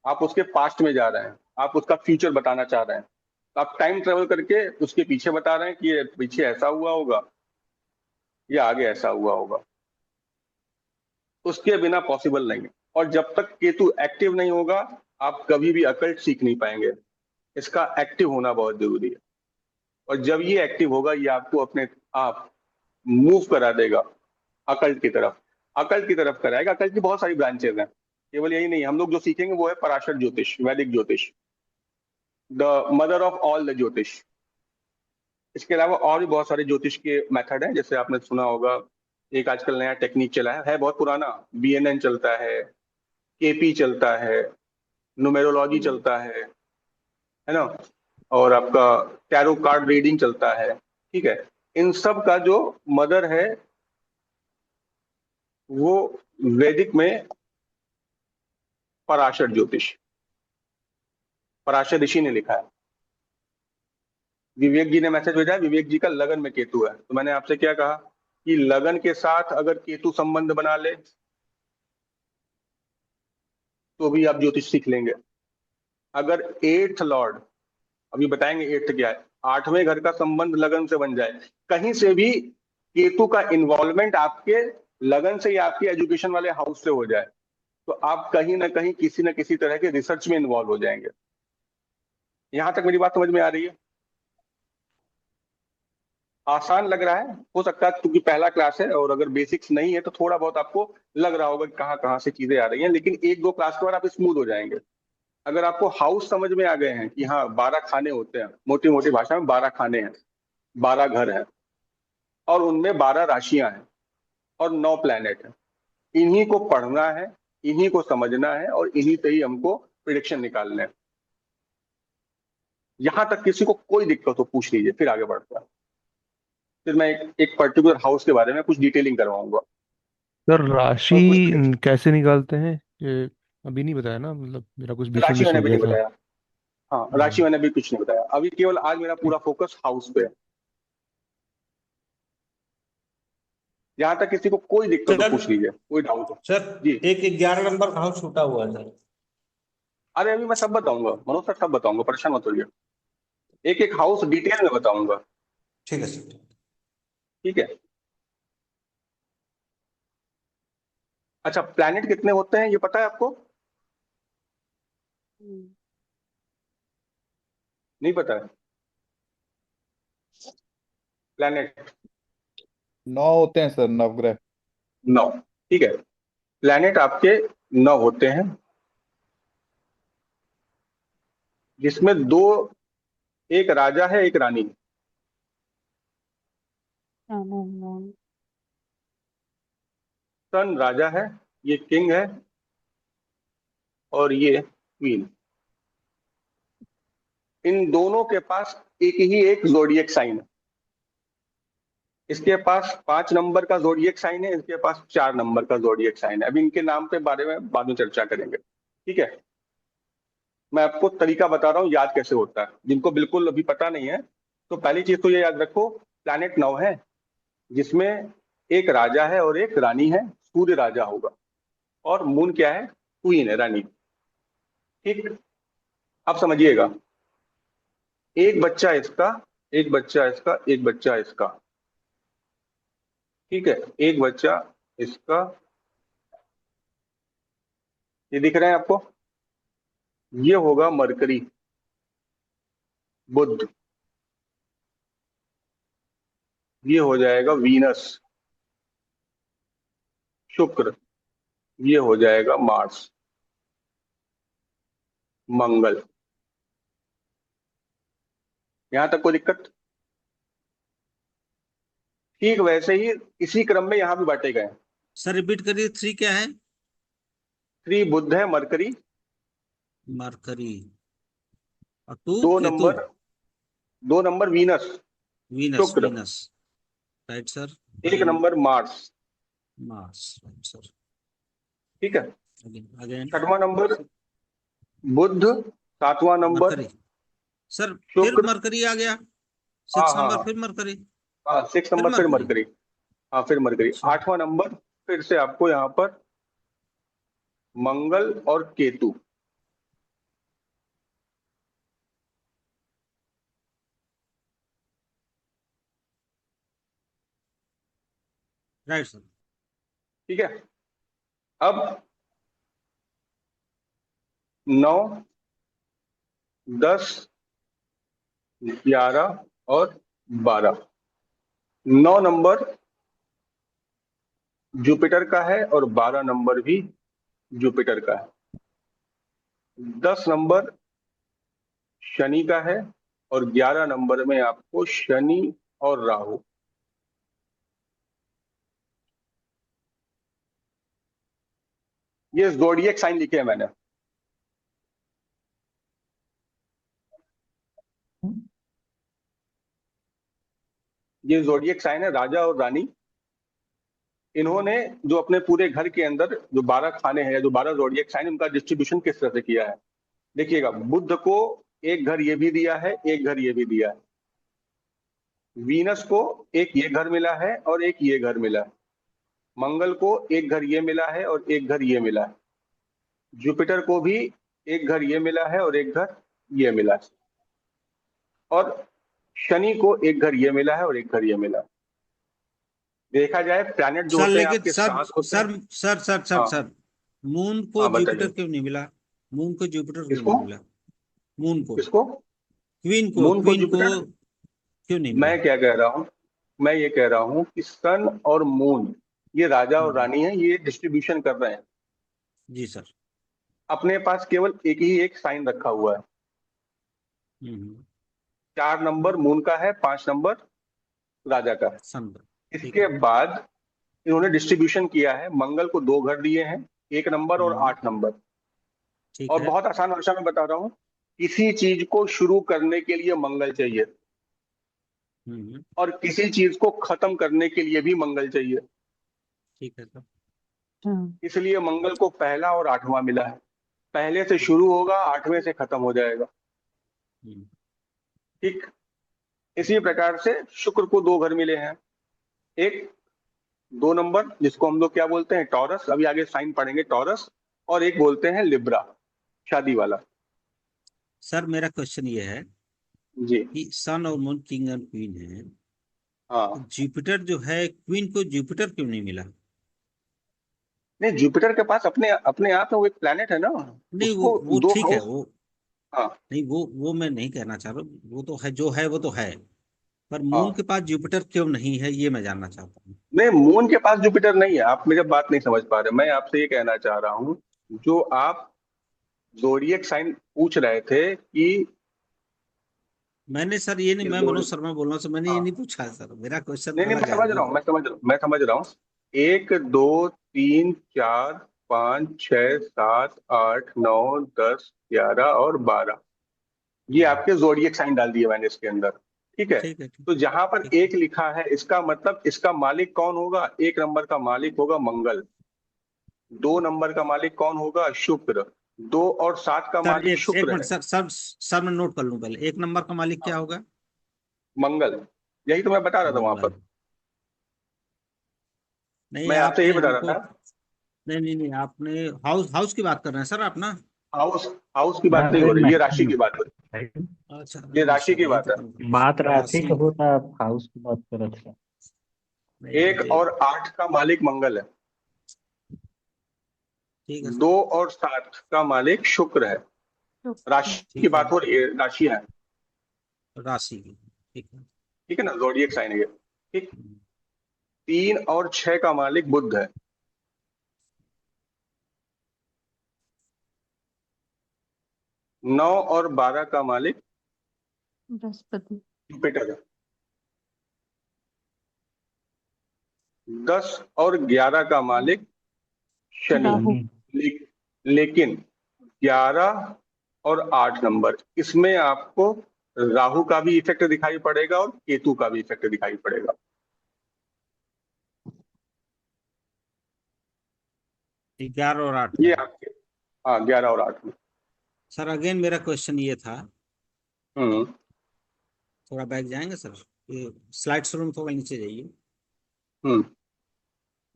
आप उसके पास्ट में जा रहे हैं, आप उसका फ्यूचर बताना चाह रहे हैं, आप टाइम ट्रेवल करके उसके पीछे बता रहे हैं कि ये पीछे ऐसा हुआ होगा या आगे ऐसा हुआ होगा। उसके बिना पॉसिबल नहीं है। और जब तक केतु एक्टिव नहीं होगा आप कभी भी अकल्ट सीख नहीं पाएंगे। इसका एक्टिव होना बहुत जरूरी है, और जब ये एक्टिव होगा ये आपको अपने आप मूव करा देगा अकल्ट की तरफ। अकल्ट की तरफ कराएगा। अकल्ट की बहुत सारी ब्रांचेज हैं, केवल यही नहीं। हम लोग जो सीखेंगे वो है पराशर ज्योतिष, वैदिक ज्योतिष, the mother of all the ज्योतिष। इसके अलावा और भी बहुत सारे ज्योतिष के मेथड हैं, जैसे आपने सुना होगा एक आजकल नया टेक्निक चला है बहुत पुराना, BNN चलता है, KP चलता है, न्यूमेरोलॉजी चलता है ना, और आपका टैरो कार्ड रीडिंग चलता है, ठीक है। इन सब का जो मदर है वो वैदिक में पराशर ज्योतिष, पराशर ऋषि ने लिखा है। विवेक जी ने मैसेज भेजा है, विवेक जी का लगन में केतु है। तो मैंने आपसे क्या कहा कि लगन के साथ अगर केतु संबंध बना ले तो भी आप ज्योतिष सीख लेंगे। अगर 8th लॉर्ड, अभी बताएंगे 8th क्या है, 8वें घर का संबंध लगन से बन जाए, कहीं से भी केतु का इन्वॉल्वमेंट आपके लगन से या आपके एजुकेशन वाले हाउस से हो जाए, तो आप कहीं ना कहीं किसी न किसी तरह के रिसर्च में इन्वॉल्व हो जाएंगे। यहां तक मेरी बात समझ में आ रही है? आसान लग रहा है? हो सकता है क्योंकि पहला क्लास है और अगर बेसिक्स नहीं है तो थोड़ा बहुत आपको लग रहा होगा कि कहाँ कहाँ से चीजें आ रही हैं, लेकिन 1-2 क्लास के बाद आप स्मूथ हो जाएंगे। अगर आपको हाउस समझ में आ गए हैं कि हाँ 12 खाने होते हैं, मोटी मोटी भाषा में 12 खाने हैं, 12 घर हैं, और उनमें 12 राशियां हैं और 9 प्लैनेट हैं, इन्हीं को पढ़ना है, इन्हीं को समझना है और इन्हीं से ही हमको प्रिडिक्शन निकालना है। यहां तक किसी को कोई दिक्कत हो पूछ लीजिए, फिर आगे बढ़ता है। फिर मैं एक पर्टिकुलर हाउस के बारे में कुछ डिटेलिंग करवाऊंगा। सर राशि और कुछ कैसे निकालते हैं ये अभी नहीं बताया ना, मतलब मेरा कुछ बीच में राशि मिस मैंने हो भी गया नहीं था। बताया। हाँ, राशि हम्म, मैंने भी कुछ नहीं बताया। अभी केवल आज मेरा पूरा ठीक। फोकस हाउस पे है। यहाँ तक किसी को कोई दिक्कत हो सर पूछ लीजिए, कोई डाउट हो। सर जी, एक 11 नंबर का हाउस छूटा हुआ है सर। अरे अभी मैं सब बताऊंगा मनोज सर, सब बताऊंगा, परेशान मत होइए। एक एक हाउस डिटेल में बताऊंगा, ठीक है सर। ठीक है। अच्छा, प्लैनेट कितने होते हैं ये पता है आपको? हम्म, नहीं पता है? प्लैनेट 9 होते हैं सर, नवग्रह। 9, ठीक है। प्लैनेट आपके 9 होते हैं, जिसमें 2, एक राजा है एक रानी। हाँ, हाँ, हाँ, सन राजा है, ये किंग है, और ये क्वीन। इन दोनों के पास एक ही एक जोडिएक साइन है। इसके पास 5 नंबर का जोडिएक साइन है, इसके पास 4 नंबर का जोडिएक साइन है। अभी इनके नाम पे बारे में बाद में चर्चा करेंगे, ठीक है। मैं आपको तरीका बता रहा हूँ याद कैसे होता है, जिनको बिल्कुल अभी पता नहीं है। तो पहली चीज तो ये याद रखो, प्लैनेट 9 है, जिसमें एक राजा है और एक रानी है। सूर्य राजा होगा और मून क्या है? क्वीन है, रानी। ठीक, अब समझिएगा, एक बच्चा इसका, एक बच्चा इसका, एक बच्चा इसका, ठीक है। एक बच्चा इसका, ये दिख रहे हैं आपको? ये होगा मरकरी, बुध, ये हो जाएगा वीनस, शुक्र, ये हो जाएगा मार्स, मंगल। यहां तक कोई दिक्कत? ठीक वैसे ही इसी क्रम में यहां भी बांटे गए। सर रिपीट करिए, 3 क्या है? 3 बुध है, मरकरी। मरकरी। और 2 दो Ketu. Number 2 number Venus, Venus, Shukra. Venus. Right sir. 1 number Mars. Mars. Right sir. ठीक है। अगेन। 6वां नंबर बुध, 7वां नंबर मरकरी। सर फिर शुक्र। मरकरी आ गया। हाँ 6 हाँ नंबर हाँ फिर मरकरी। हाँ, 6 फिर नंबर फिर मरकरी। मरकरी। हाँ फिर मरकरी। अच्छा। 8वां नंबर फिर से आपको यहाँ पर मंगल और केतु। Right sir. ठीक है। अब 9, 10, 11 और 12। 9 नंबर जुपिटर का है और 12 नंबर भी जुपिटर का है। 10 नंबर शनि का है और 11 नंबर में आपको शनि और राहु। ये ज़ोडिएक साइन लिखे हैं मैंने। ये ज़ोडिएक साइन है, राजा और रानी। इन्होंने जो अपने पूरे घर के अंदर जो 12 खाने हैं, जो 12 ज़ोडिएक साइन, उनका डिस्ट्रीब्यूशन किस तरह से किया है। देखिएगा, बुध को एक घर ये भी दिया है, एक घर ये भी दिया है। वीनस को एक ये घर मिला है और एक ये घर मिला है। मंगल को एक घर ये मिला है और एक घर ये मिला है। जुपिटर को भी एक घर ये मिला है और एक घर ये मिला है। और शनि को एक घर ये मिला है और एक घर ये मिला है। देखा जाए प्लैनेट जो सर होते हैं लेकिन आपके सर 7 होते सर हैं। सर सर सर हाँ सर मून को हाँ, जुपिटर बताइए। क्यों नहीं मिला? मून को जुपिटर क्यों किसको? नहीं मिला? मून को, किसको? क्वीन को, मून को क्वीन को जुपिटर? क्यों नहीं मिला? मैं क्या कह रहा हूँ, मैं ये कह रहा हूँ कि सन और मून ये राजा और रानी है, ये डिस्ट्रीब्यूशन कर रहे हैं। जी सर। अपने पास केवल एक ही एक साइन रखा हुआ है। हम्म। 4 नंबर मून का है, 5 नंबर राजा का है। सन। ठीक इसके है। बाद इन्होंने डिस्ट्रीब्यूशन किया है। मंगल को 2 घर दिए हैं, 1 नंबर और 8 नंबर। ठीक और है। बहुत आसान भाषा में बता रहा हूँ, किसी चीज को शुरू करने के लिए मंगल चाहिए हम्म। और किसी चीज को खत्म करने के लिए भी मंगल चाहिए। ठीक है सर। हाँ। इसलिए मंगल को पहला और 8वां मिला है। पहले से शुरू होगा, 8वें से खत्म हो जाएगा। हम्म। ठीक। इसी प्रकार से शुक्र को 2 घर मिले हैं। एक 2 नंबर जिसको हम लोग क्या बोलते हैं, टॉरस, अभी आगे साइन पढ़ेंगे, टॉरस। और एक बोलते हैं लिब्रा, शादी वाला। सर मेरा क्वेश्चन ये है जी कि सन और मून किंग एंड क्वीन है, तो हाँ। जुपिटर जो है, क्वीन को जुपिटर क्यों नहीं मिला? नहीं, जुपिटर के पास अपने अपने आप में वो एक प्लेनेट है ना। नहीं उसको वो 2 ठीक है हाउस। वो। हाँ नहीं वो मैं नहीं कहना चाह रहा हूँ, वो तो है जो है वो तो है। पर मून हाँ। के पास जुपिटर क्यों नहीं है, ये मैं जानना चाहता हूँ। नहीं, मून के पास जुपिटर नहीं है। आप मेरी बात नहीं समझ पा रहे। मैं आपसे ये कहना चाह रहा हूँ, जो आप जोडिएक साइन पूछ रहे थे कि मैंने सर ये नहीं, मैं मनोज शर्मा बोल रहा हूँ, सर मैंने ये हाँ। नहीं पूछा है सर, मेरा क्वेश्चन नहीं नहीं, अलग मैं है समझ वो। रहा हूँ, मैं समझ रहा हूँ। 1 2 3 4 5 6 7 8 9 10 11 और 12, ये हम्म। आपके जोडिएक साइन डाल दिए मैंने इसके अंदर। ठीक है। ठीक है। ठीक तो जहां पर ठीक है। 1 लिखा है, इसका मतलब इसका मालिक कौन होगा? 1 नंबर का मालिक होगा मंगल। 2 नंबर का मालिक कौन होगा? शुक्र। 2 और 7 का सर मालिक एक शुक्र मिनट है। सर, सर मैं नोट कर लूं पहले, 1 नंबर का मालिक क्या होगा? मंगल। यही तो मैं बता रहा था वहां मंगल। पर। नहीं मैं आपसे आपने यही बता रहा हमको, था। नहीं नहीं नहीं, आपने हाउस हाउस की बात कर रहे हैं सर आप ना? हाउस हाउस की बात हाँ नहीं हो वो रही, मैं ये राशि की बात हो अच्छा रही, ये नहीं राशि सर, की यही बात तो है। बात राशि राशि। का होता, आप हाउस की बात कर रहे थे। नहीं 1 मुझे। और 8 का मालिक मंगल है। ठीक है 2 सर। और 7 का मालिक शुक्र है। शुक्र। राशि की ठीक है। बात हो रही है, राशि है। राशि की। ठीक है। ठीक है ना, जोडिएक साइन है ये। ठीक। 3 और 6 का मालिक बुध है। 9 और 12 का मालिक बृहस्पति। जुपिटर है। 10 और 11 का मालिक शनि। राहु। लेकिन 11 और 8 नंबर, इसमें आपको राहु का भी इफेक्ट दिखाई पड़ेगा और केतु का भी इफेक्ट दिखाई पड़ेगा। ग्यारह और आठ ये में। आपके, हाँ 11 और 8 में। सर अगेन मेरा क्वेश्चन ये था, हम्म थोड़ा बैक जाएंगे सर, ये स्लाइड शुरू में थोड़ा नीचे जाइए। हम्म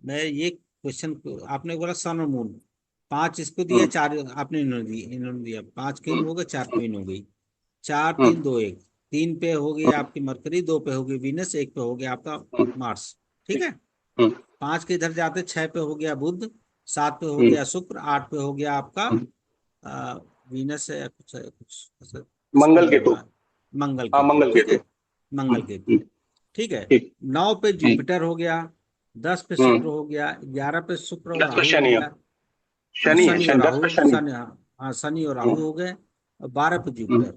मैं ये क्वेश्चन, आपने बोला सन और मून, 5 इसको दिया, हम्म 4 आपने इन्होंने दिया, 5 क्वीन हो गए, 4 क्वीन हो गई, 4 हम्म 3 2 1, 3 पे हो गई आपकी मरकरी, 2 पे हो गई वीनस, 1 पे हो गया आपका हम्म मार्स। ठीक है। हम्म 5 के इधर जाते, 6 पे हो गया बुध, 7 पे हो हम्म गया शुक्र, 8 पे हो गया आपका हम्म। आ, वीनस है या कुछ है, कुछ ऐसा मंगल नहीं हो केतु। रहा है। मंगल हाँ केतु, मंगल ठीक केतु। है, मंगल केतु। हम्म, ठीक है। ठीक। 9 पे जुपिटर हो गया, 10 पे शुक्र हम्म हो गया, 11 पे शुक्र और 10 पे राहु हो शनि है। गया, शनि है, शनि और शनि 10 पे राहु, शनि। शनि, हाँ शनि और राहु हम्म हो गए, और 12 पे हम्म, जुपिटर।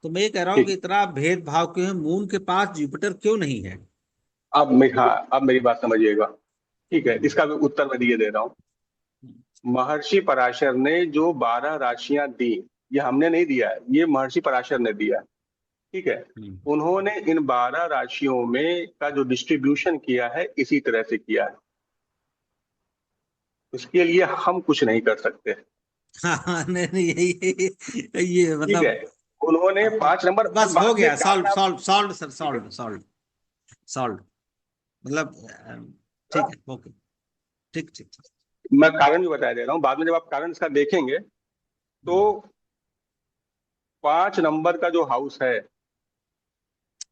तो मैं ये कह रहा हूँ कि ठीक। इतना भेदभाव क्यों है, मून के पास जुपिटर क्यों नहीं है? हाँ अब मेरी बात समझिएगा। ठीक है, इसका भी उत्तर मैं दिए दे रहा हूँ। महर्षि पराशर ने जो 12 राशियां दी, ये हमने नहीं दिया है, ये महर्षि पराशर ने दिया है। ठीक है। उन्होंने इन 12 राशियों में का जो डिस्ट्रीब्यूशन किया है इसी तरह से किया है। इसके लिए हम कुछ नहीं कर सकते। हाँ नहीं नहीं, ये ठीक है। मतलब उन्होंने 5 नंबर और बस हो बाद में गया, कारण सॉल्व आप। सॉल्व सॉल्व सर, ठीक है। सॉल्व सॉल्व सॉल्व, मतलब ठीक है, ओके, ठीक ठीक ठीक। मैं कारण भी बता दे रहा हूँ, बाद में जब आप कारण इसका देखेंगे तो 5 नंबर का जो हाउस है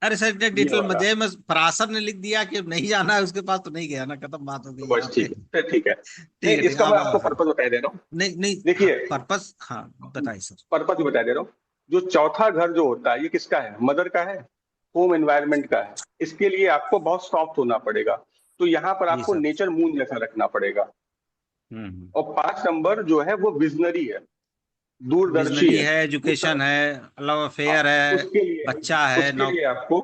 अरे सर इतने ये डिटेल वाला, मजे में पराशर ने लिख दिया कि नहीं जाना है उसके पास, तो नहीं गया ना, खत्म बात हो तो गई बस यहाँ पे। ठीक है, फिर ठीक है। नहीं, ठीक है ठीक है, इसका मैं अब आपको हाँ, पर्पज बता दे रहा हूँ। नहीं नहीं, हाँ देखिए, पर्पस, हाँ बताइए सर। पर्पज भी बता दे रहा हूँ। जो चौथा घर जो होता है ये किसका है? मदर का है, होम एनवायरनमेंट का है। इसके लिए आपको बहुत सॉफ्ट होना पड़ेगा। तो यहाँ पर जी आपको सर। नेचर मून जैसा रखना पड़ेगा। और 5 नंबर जो है वो विजनरी है, दूरदर्शी विजनरी है। है, एजुकेशन है, लव अफेयर है, उसके लिए, बच्चा है, उसके लिए आपको,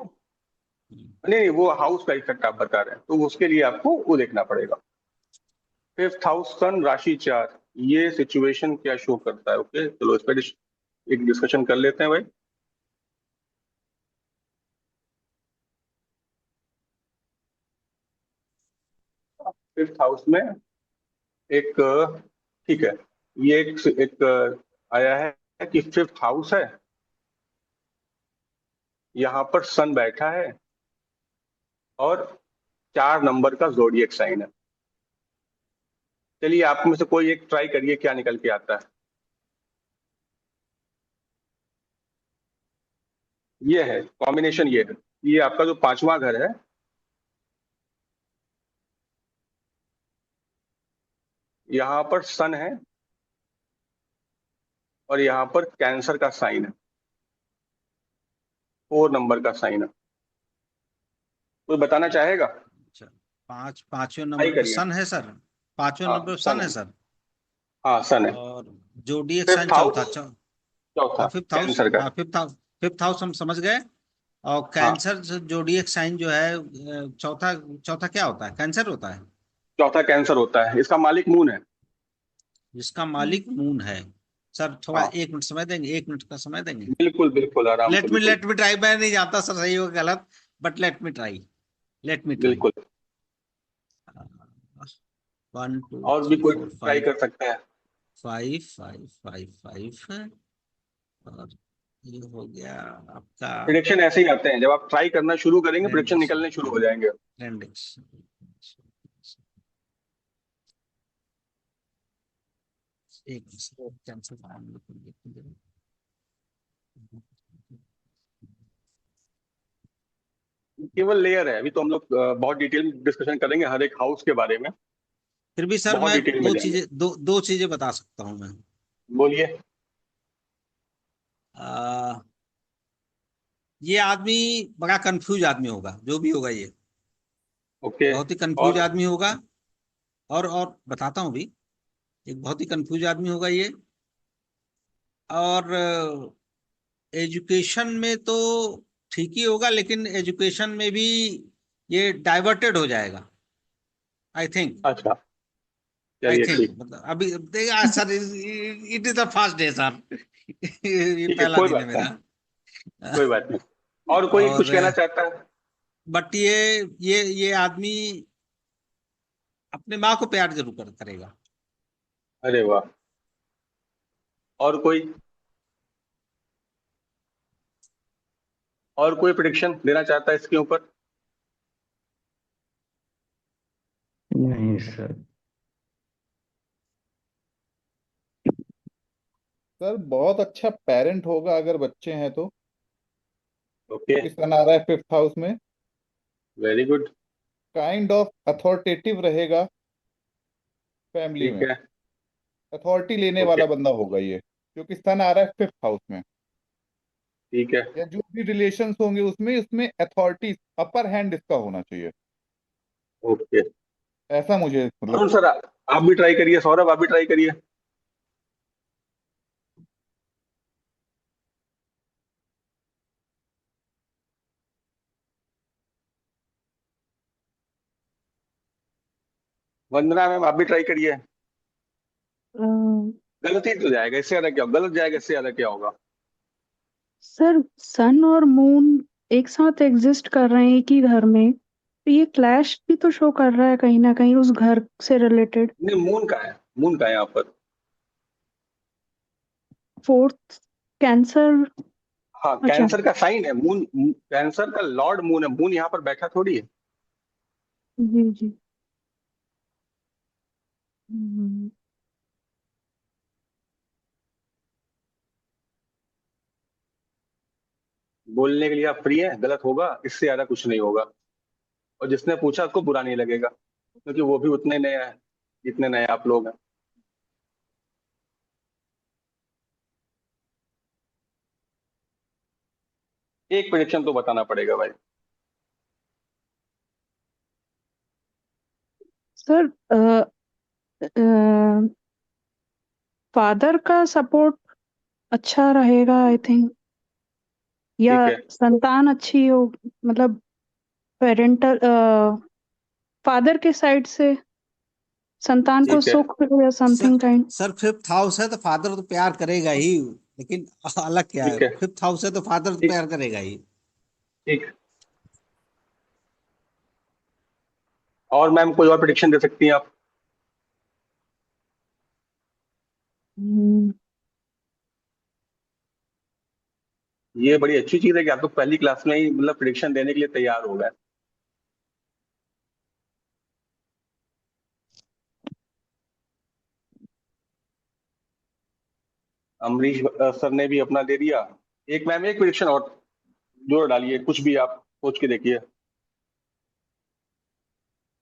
नहीं नहीं, वो हाउस का इफेक्ट आप बता रहे हैं, तो उसके लिए आपको वो देखना पड़ेगा। 5th हाउस सन राशि 4, ये सिचुएशन क्या शो करता है? ओके, चलो इस पर एक डिस्कशन कर लेते हैं भाई। 5th हाउस में एक, ठीक है, ये एक आया है कि 5th हाउस है, यहाँ पर सन बैठा है और 4 नंबर का जोडिएक साइन है। चलिए आप में से कोई एक ट्राई करिए, क्या निकल के आता है। ये है कॉम्बिनेशन, ये है, ये आपका जो 5वां घर है, यहाँ पर सन है और यहाँ पर कैंसर का साइन है, 4 नंबर का साइन है। कोई बताना चाहेगा? अच्छा, पांचवें ट्राई नंबर पे करिए। सन है सर, पांचवें हाँ नंबर पे सन सन है, है सर, हाँ सन है। और जोडिएक साइन 5th चौथा, हाउस चौथा हाँ फिफ्थ हाउस, कैंसर का। हाँ फिफ्थ हाउस हम समझ गए। और हाँ, कैंसर जोडिएक साइन जो है, चौथा, चौथा क्या होता है? कैंसर होता है, चौथा कैंसर होता है, इसका मालिक मून है। जिसका मालिक मून है। सर थोड़ा हाँ 1 मिनट समय देंगे, 1 मिनट का समय देंगे? बिल्कुल बिल्कुल, आराम से, बिल्कुल लेट मी ट्राई, मैं नहीं जानता सर सही हो गलत, बट लेट मी ट्राई। बिल्कुल। 1 2 और भी 3 कोई 4 ट्राई 5, कर सकता है। 5 है, और ये हो गया आपका प्रिडिक्शन ऐसे ही आते हैं, जब आप ट्राई करना शुरू करेंगे प्रिडिक्शन ट्रेंडिक्स, निकलने शुरू हो जाएंगे। ट्रेंडिक्स। एक कैंसिल, केवल लेयर है, अभी तो हम लोग बहुत डिटेल में डिस्कशन करेंगे हर एक हाउस के बारे में, फिर भी सर बहुत मैं डिटेल में जाएंगे। दो चीजें बता सकता हूं मैं। बोलिए। आ, ये आदमी बड़ा कंफ्यूज आदमी होगा, जो भी होगा ये ओके। बहुत ही कंफ्यूज और आदमी होगा। और बताता हूँ भी, एक बहुत ही कंफ्यूज आदमी होगा ये। और एजुकेशन में तो ठीक ही होगा, लेकिन एजुकेशन में भी ये डाइवर्टेड हो जाएगा, आई थिंक। अच्छा, आई चलिए थिंक ठीक। मतलब अभी देखा sir, it is the first day sir. ये ठीक है, पहला कोई दिन है बात नहीं, मेरा। कोई बात नहीं। और कोई और कुछ कहना चाहता है? बट ये आदमी अपने माँ को प्यार जरूर करेगा। अरे वाह। और कोई, और कोई प्रिडिक्शन देना चाहता है इसके ऊपर? नहीं सर। सर बहुत अच्छा पेरेंट होगा अगर बच्चे हैं तो, ओके, क्योंकि सन आ रहा है फिफ्थ हाउस में। Very good. Kind of authoritative रहेगा फैमिली ठीक में, है। अथॉरिटी लेने ओके, वाला बंदा होगा ये, क्योंकि सन आ रहा है फिफ्थ हाउस में। ठीक है। या जो भी रिलेशंस होंगे उसमें उसमें अथॉरिटी, अपर हैंड इसका होना चाहिए, ओके। ऐसा मुझे मतलब। अरुण सर, आप भी ट्राई करिए। सौरभ, आप भी ट्राई करिए। वंदना मैम, आप भी ट्राई करिए। गलत ही तो जाएगा, इससे ज्यादा क्या? गलत जाएगा, इससे ज्यादा क्या होगा? सर सन और मून एक साथ एग्जिस्ट कर रहे हैं एक ही घर में, तो ये क्लैश भी तो शो कर रहा है कहीं ना कहीं उस घर से रिलेटेड। नहीं, मून का है, मून का है यहाँ पर। Fourth, cancer. हाँ, अच्छा। कैंसर का साइन है मून। कैंसर का लॉर्ड मून है। मून यहाँ पर बैठा थोड़ी है। जी जी। हम्म, बोलने के लिए आप फ्री हैं, गलत होगा, इससे ज्यादा कुछ नहीं होगा। और जिसने पूछा उसको बुरा नहीं लगेगा, क्योंकि वो भी उतने नए हैं जितने नए आप लोग हैं। एक प्रेडिक्शन तो बताना पड़ेगा भाई। सर फादर का सपोर्ट अच्छा रहेगा आई थिंक, या ठीक है, संतान अच्छी हो, मतलब पेरेंटल फादर के साइड से संतान को ठीक है। सुख या sir something kind. Sir fifth house है तो फादर तो प्यार करेगा ही, लेकिन अलग क्या है, ठीक है, फिफ्थ हाउस है तो फादर तो ठीक, प्यार करेगा ही। ठीक। और मैम, कोई और प्रेडिक्शन दे सकती हैं आप? ये बड़ी अच्छी चीज है कि आप तो पहली क्लास में ही मतलब प्रेडिक्शन देने के लिए तैयार हो गए। अमरीश सर ने भी अपना दे दिया। एक मैम, एक प्रेडिक्शन और जोड़ डालिए, कुछ भी आप सोच के देखिए।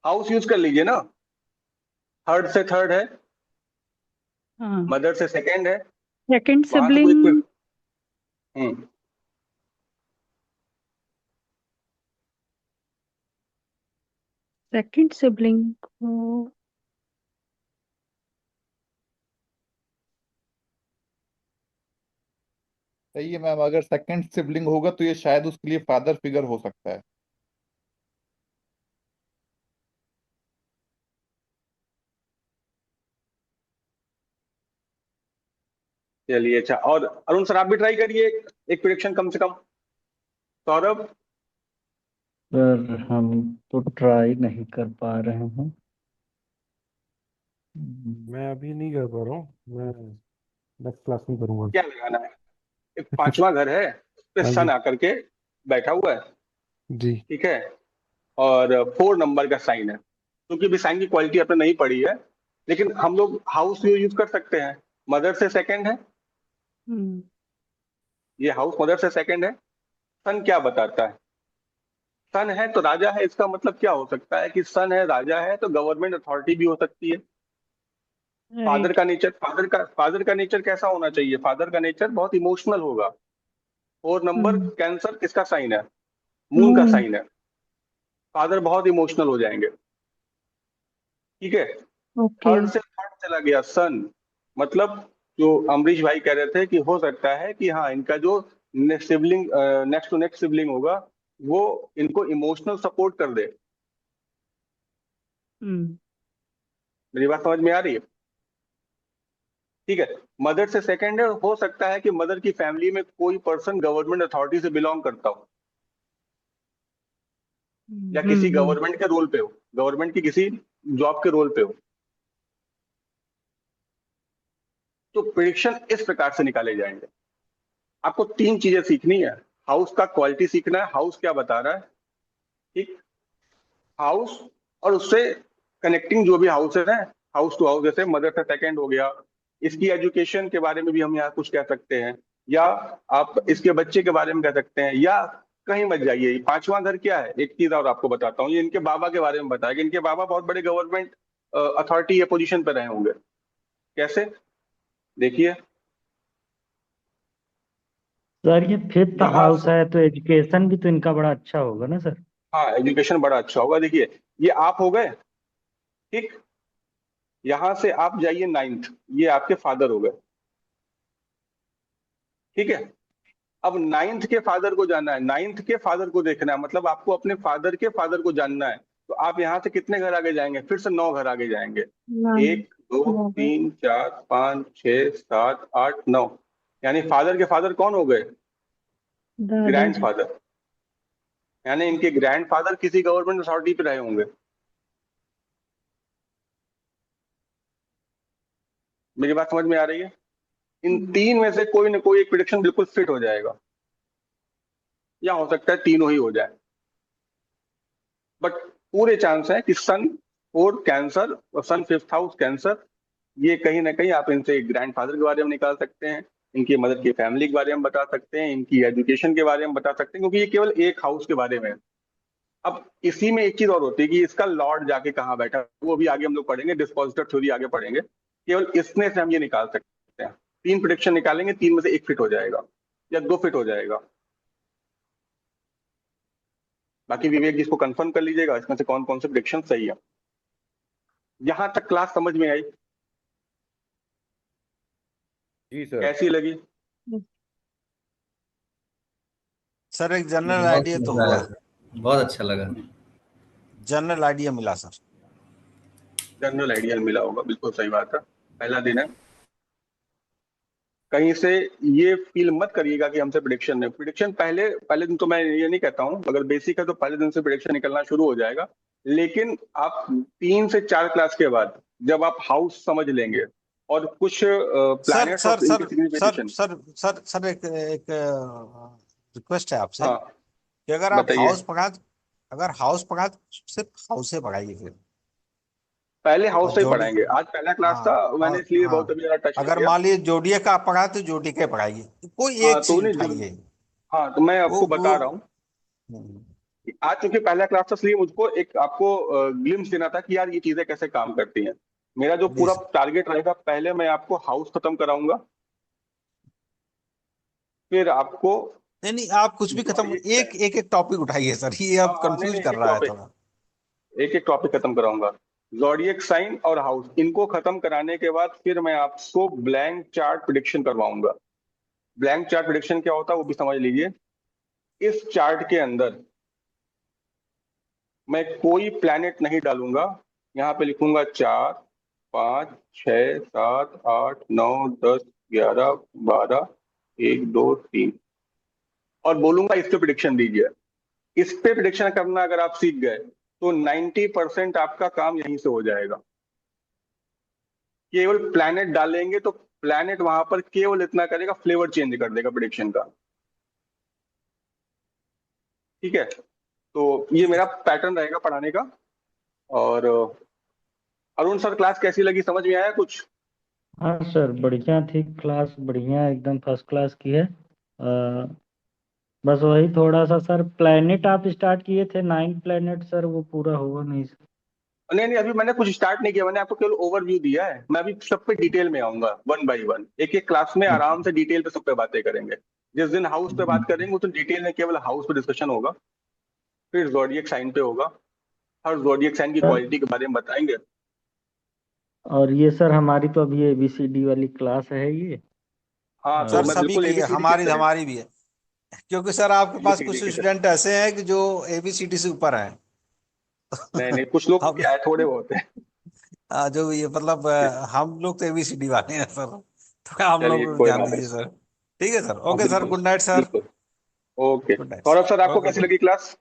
हाउस यूज कर लीजिए ना। थर्ड से थर्ड है, हाँ। मदर से सेकंड है, सेकंड वहां से कोई सिबलिंग। हम्म। सेकंड सिबलिंग को सही है मैम, अगर सेकंड सिबलिंग होगा तो ये शायद उसके लिए फादर फिगर हो सकता है। चलिए, अच्छा। और अरुण सर, आप भी ट्राई करिए एक प्रेडिक्शन कम से कम। सौरभ। सर हम तो ट्राई नहीं कर पा रहे हैं। मैं अभी नहीं कर पा रहा हूँ, मैं नेक्स्ट क्लास में करूंगा। क्या लगाना है? एक पांचवा घर है, उस पे हाँ सन जी। आकर के बैठा हुआ है। जी। ठीक है। और 4 नंबर का साइन है। क्योंकि भी साइन की क्वालिटी आपने नहीं पढ़ी है, लेकिन हम लोग हाउस यूज कर सकते हैं। मदर से सेकंड है, हम्म ये हाउस मदर से सेकंड है। सन क्या बताता है? सन है तो राजा है, इसका मतलब क्या हो सकता है कि सन है, राजा है, तो गवर्नमेंट अथॉरिटी भी हो सकती है। Father right. का नेचर, फादर का नेचर कैसा होना चाहिए? फादर का नेचर बहुत इमोशनल होगा। 4 नंबर हम्म कैंसर किसका साइन है? मून का मून। साइन है। फादर बहुत इमोशनल हो जाएंगे। ठीक है। ओके। थर्ड से थर्ड चला गया सन, मतलब जो अमरीश भाई कह रहे थे कि हो सकता है कि हाँ इनका जो नेक्स्ट टू नेक्स्ट सिबलिंग होगा वो इनको इमोशनल सपोर्ट कर दे। मेरी बात समझ में आ रही है? ठीक है। मदर से सेकंड है, हो सकता है कि मदर की फैमिली में कोई पर्सन गवर्नमेंट अथॉरिटी से बिलोंग करता हो या किसी गवर्नमेंट के रोल पे हो, गवर्नमेंट की किसी जॉब के रोल पे हो। तो प्रिडिक्शन इस प्रकार से निकाले जाएंगे। आपको 3 चीजें सीखनी है। हाउस का क्वालिटी सीखना है, हाउस क्या बता रहा है, ठीक, हाउस और उससे कनेक्टिंग जो भी हाउसेस हैं, हाउस टू हाउस, जैसे मदर से सेकंड हो गया, इसकी एजुकेशन के बारे में भी हम यहाँ कुछ कह सकते हैं, या आप इसके बच्चे के बारे में कह सकते हैं, या कहीं मत जाइए। 5वां घर क्या है, एक चीज और आपको बताता हूँ, ये इनके बाबा के बारे में बताया। इनके बाबा बहुत बड़े गवर्नमेंट अथॉरिटी या पोजीशन पर रहे होंगे। कैसे, देखिए सर ये 5th यहाँ हाउस है तो एजुकेशन भी तो इनका बड़ा अच्छा होगा ना सर? हाँ, एजुकेशन बड़ा अच्छा होगा। देखिए ये आप हो गए, ठीक, यहां से आप जाइए 9th, ये आपके फादर हो गए, ठीक है। अब 9th के फादर को जानना है, 9th के फादर को देखना है, मतलब आपको अपने फादर के फादर को जानना है। तो आप यहाँ से कितने घर आगे जाएंगे, फिर से 9 घर आगे जाएंगे। 1 2 3 4 5 6 7 8 9, यानी फादर के फादर कौन हो गए, ग्रैंडफादर। यानी इनके ग्रैंडफादर किसी गवर्नमेंट अथॉरिटी पे रहे होंगे। मेरी बात समझ में आ रही है? इन 3 में से कोई ना कोई एक प्रिडिक्शन बिल्कुल फिट हो जाएगा, या हो सकता है तीनों ही हो जाए, बट पूरे चांस है कि सन 4 कैंसर और सन 5th हाउस कैंसर, ये कहीं ना कहीं आप इनसे ग्रैंडफादर के बारे में निकाल सकते हैं, इनकी मदर की फैमिली के बारे में बता सकते हैं, इनकी एजुकेशन के बारे में बता सकते हैं, क्योंकि ये केवल एक हाउस के बारे में है। अब इसी में एक चीज और होती है कि इसका लॉर्ड जाके कहाँ बैठा, वो भी आगे हम लोग पढ़ेंगे, डिस्पोजिटर थ्योरी आगे पढ़ेंगे। केवल इसने से हम ये निकाल सकते हैं। 3 प्रेडिक्शन निकालेंगे, 3 में से 1 फिट हो जाएगा या 2 फिट हो जाएगा। बाकी विवेक जी इसको कंफर्म कर लीजिएगा, इसमें से कौन कौन से प्रेडिक्शन सही है। यहां तक क्लास समझ में आई? जी सर। कैसी लगी? सर एक जनरल बहुत आइडिया तो मजा हुआ, आया सर, बहुत अच्छा लगा। जनरल आइडिया मिला सर। जनरल आइडिया मिला होगा, बिल्कुल सही बात है। पहला दिन है, कहीं से ये फील मत करिएगा कि हमसे प्रिडिक्शन नहीं। प्रिडिक्शन पहले दिन तो मैं ये नहीं कहता हूँ, अगर बेसिक है तो पहले दिन से प्रिडिक्शन निकलना शुरू हो जाएगा। लेकिन आप 3 से 4 क्लास के बाद जब आप हाउस समझ लेंगे और कुछ सर प्लैनेट्स सर और सर इनकी सर सिग्निफिकेशन। सर एक रिक्वेस्ट है आपसे हाँ कि अगर आप बताइए। हाउस पढ़ा सिर्फ हाउस से पढ़ाइए फिर, पहले और हाउस से ही जोड़ी, पढ़ाएंगे, आज पहला क्लास हाँ, था, मैंने और इसलिए बहुत हाँ, अभी ज्यादा टच नहीं अगर किया। मान लीजिए जोड़िए का आप पढ़ा तो जोड़ी के पढ़ाइए, कोई हाँ एक तो चीज नहीं उठाइए। हाँ तो मैं आपको बता रहा हूँ, हम्म, आज चूंकि पहला क्लास था इसलिए मुझको एक आपको ग्लिम्स देना था कि यार ये चीजें कैसे काम करती हैं। मेरा जो जी पूरा सर। टारगेट रहेगा, पहले मैं आपको हाउस खत्म कराऊंगा, फिर आपको नहीं नहीं, आप कुछ भी खत्म, zodiac एक sign। एक एक टॉपिक उठाइए सर, ये हाँ अब हाँ नहीं कंफ्यूज नहीं, कर रहा है थोड़ा। एक एक टॉपिक खत्म कराऊंगा। जॉडियक साइन और हाउस, इनको खत्म कराने के बाद फिर मैं आपको ब्लैंक चार्ट प्रिडिक्शन करवाऊंगा। ब्लैंक चार्ट प्रिडिक्शन क्या होता है वो भी समझ लीजिए। इस चार्ट के अंदर मैं कोई प्लैनेट नहीं डालूंगा, यहाँ पे लिखूंगा 4 5 6 7 8 9 10 11 12 1 2 3 और बोलूंगा इस पे प्रिडिक्शन दीजिए। इस पे प्रिडिक्शन करना अगर आप सीख गए तो 90% आपका काम यहीं से हो जाएगा। केवल प्लैनेट डालेंगे तो प्लैनेट वहां पर केवल इतना करेगा, फ्लेवर चेंज कर देगा प्रिडिक्शन का, ठीक है। तो ये मेरा पैटर्न रहेगा पढ़ाने का। और अरुण सर क्लास कैसी लगी, समझ में आया कुछ? हाँ सर बढ़िया थी क्लास, बढ़िया एकदम फर्स्ट क्लास की है। बस वही थोड़ा सा सर, प्लेनेट आप स्टार्ट किए थे 9 प्लेनेट सर, वो पूरा हुआ नहीं सर। नहीं नहीं, अभी मैंने कुछ स्टार्ट नहीं किया, मैंने आपको केवल ओवरव्यू दिया है। मैं अभी सब पे डिटेल में आऊंगा, 1 बाय 1, एक एक क्लास में आराम से डिटेल पे सब पे बातें करेंगे। जिस दिन हाउस पे बात करेंगे उस दिन डिटेल में केवल हाउस पे डिस्कशन होगा, फिर जोडियक साइन पे होगा, हर जोडियक साइन की सर क्वालिटी के बारे में बताएंगे। और ये सर हमारी तो अभी ABCD वाली क्लास है ये। हाँ तो सर मैं सभी बिल्कुल की है, एबीसीडी की हमारी तरह हमारी भी है, क्योंकि सर आपके पास एबीसीडी कुछ की तरह स्टूडेंट ऐसे हैं कि जो ABCD से ऊपर हैं। नहीं नहीं, कुछ लोग हम क्या है, थोड़े बहुत है। जो ये मतलब हम लोग तो ABCD वाले हैं सर, तो हम लोग चलिए को कोई ध्यान बात नहीं। दीजिए सर। ठीक है सर, हाँ ओके सर, बिल्कुल, गुड नाइट सर। बिल्कुल। Okay good night Saurabh sir, sir, आपको ओके कैसी गुड। लगी क्लास?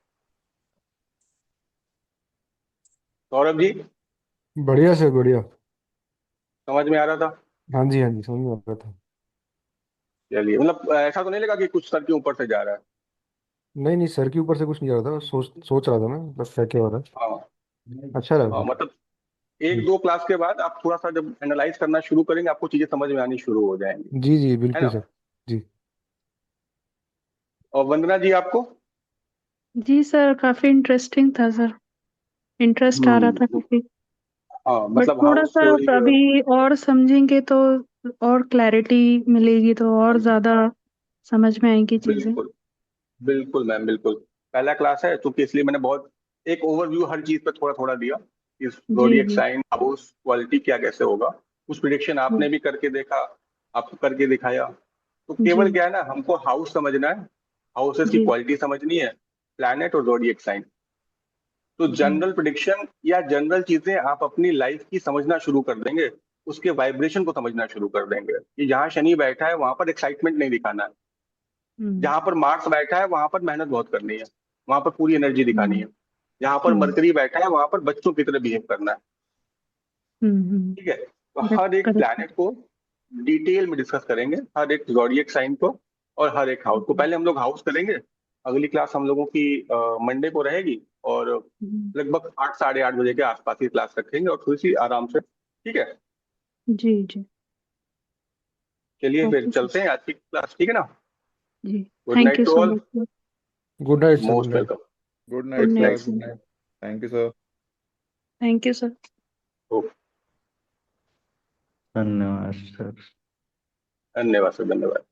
सौरभ जी, बढ़िया सर, बढ़िया। समझ में आ रहा था? हाँ जी समझ में आ रहा था। चलिए, मतलब ऐसा तो नहीं लगा कि कुछ सर के ऊपर से जा रहा है? नहीं नहीं, सर के ऊपर से कुछ नहीं आ रहा था, सोच रहा था मैं बस क्या क्या हो रहा हाँ है। अच्छा लगा हाँ, सर। मतलब एक जी दो क्लास के बाद आप थोड़ा सा जब एनालाइज करना शुरू करेंगे, आपको चीजें समझ में आनी शुरू हो जाएंगी, जी है बिल्कुल ना? सर। जी। और वंदना जी, आपको? जी सर, काफी इंटरेस्टिंग था सर, इंटरेस्ट आ रहा था हम्म। काफी। हाँ बट मतलब थोड़ा हाउस सा थ्योरी। अभी और समझेंगे तो और क्लैरिटी मिलेगी, तो और ज्यादा समझ में आएंगी चीजें। बिल्कुल बिल्कुल मैम, बिल्कुल। पहला क्लास है तो इसलिए मैंने बहुत एक ओवरव्यू हर चीज पे थोड़ा थोड़ा दिया, इस जी जोडिएक जी साइन, हाउस, क्वालिटी क्या कैसे होगा। कुछ प्रिडिक्शन जी आपने भी करके देखा, आपको करके दिखाया। तो जी केवल क्या है ना, हमको हाउस समझना है, हाउसेस की जी क्वालिटी समझनी है, प्लैनेट और जोडिएक साइन। तो जी जनरल प्रिडिक्शन या जनरल चीजें आप अपनी लाइफ की समझना शुरू कर देंगे, उसके वाइब्रेशन को समझना शुरू कर देंगे कि जहां शनि बैठा है वहां पर एक्साइटमेंट नहीं दिखाना है, हम्म जहां पर मार्स बैठा है वहां पर मेहनत बहुत करनी है, वहां पर पूरी एनर्जी दिखानी हम्म है, जहां पर हम्म मरकरी बैठा है वहां पर बच्चों की तरह बिहेव करना है। ठीक है, तो करेक्ट हर एक करेक्ट। प्लैनेट को डिटेल में डिस्कस करेंगे, हर एक जॉडियक साइन को और हर एक हाउस को। पहले हम लोग हाउस करेंगे, अगली क्लास हम लोगों की मंडे को रहेगी, और लगभग 8 साढ़े 8 बजे के आसपास ही क्लास रखेंगे, और थोड़ी सी आराम से। ठीक है, जी जी। चलिए फिर ओके सर। चलते हैं आज की क्लास, ठीक है ना? जी। Good thank night you to so all, much sir. Good night sir, good most night. Welcome. Good good night good night sir, night. Good sir. Night. Thank you sir. Thank you sir. धन्यवाद sir. धन्यवाद sir, धन्यवाद।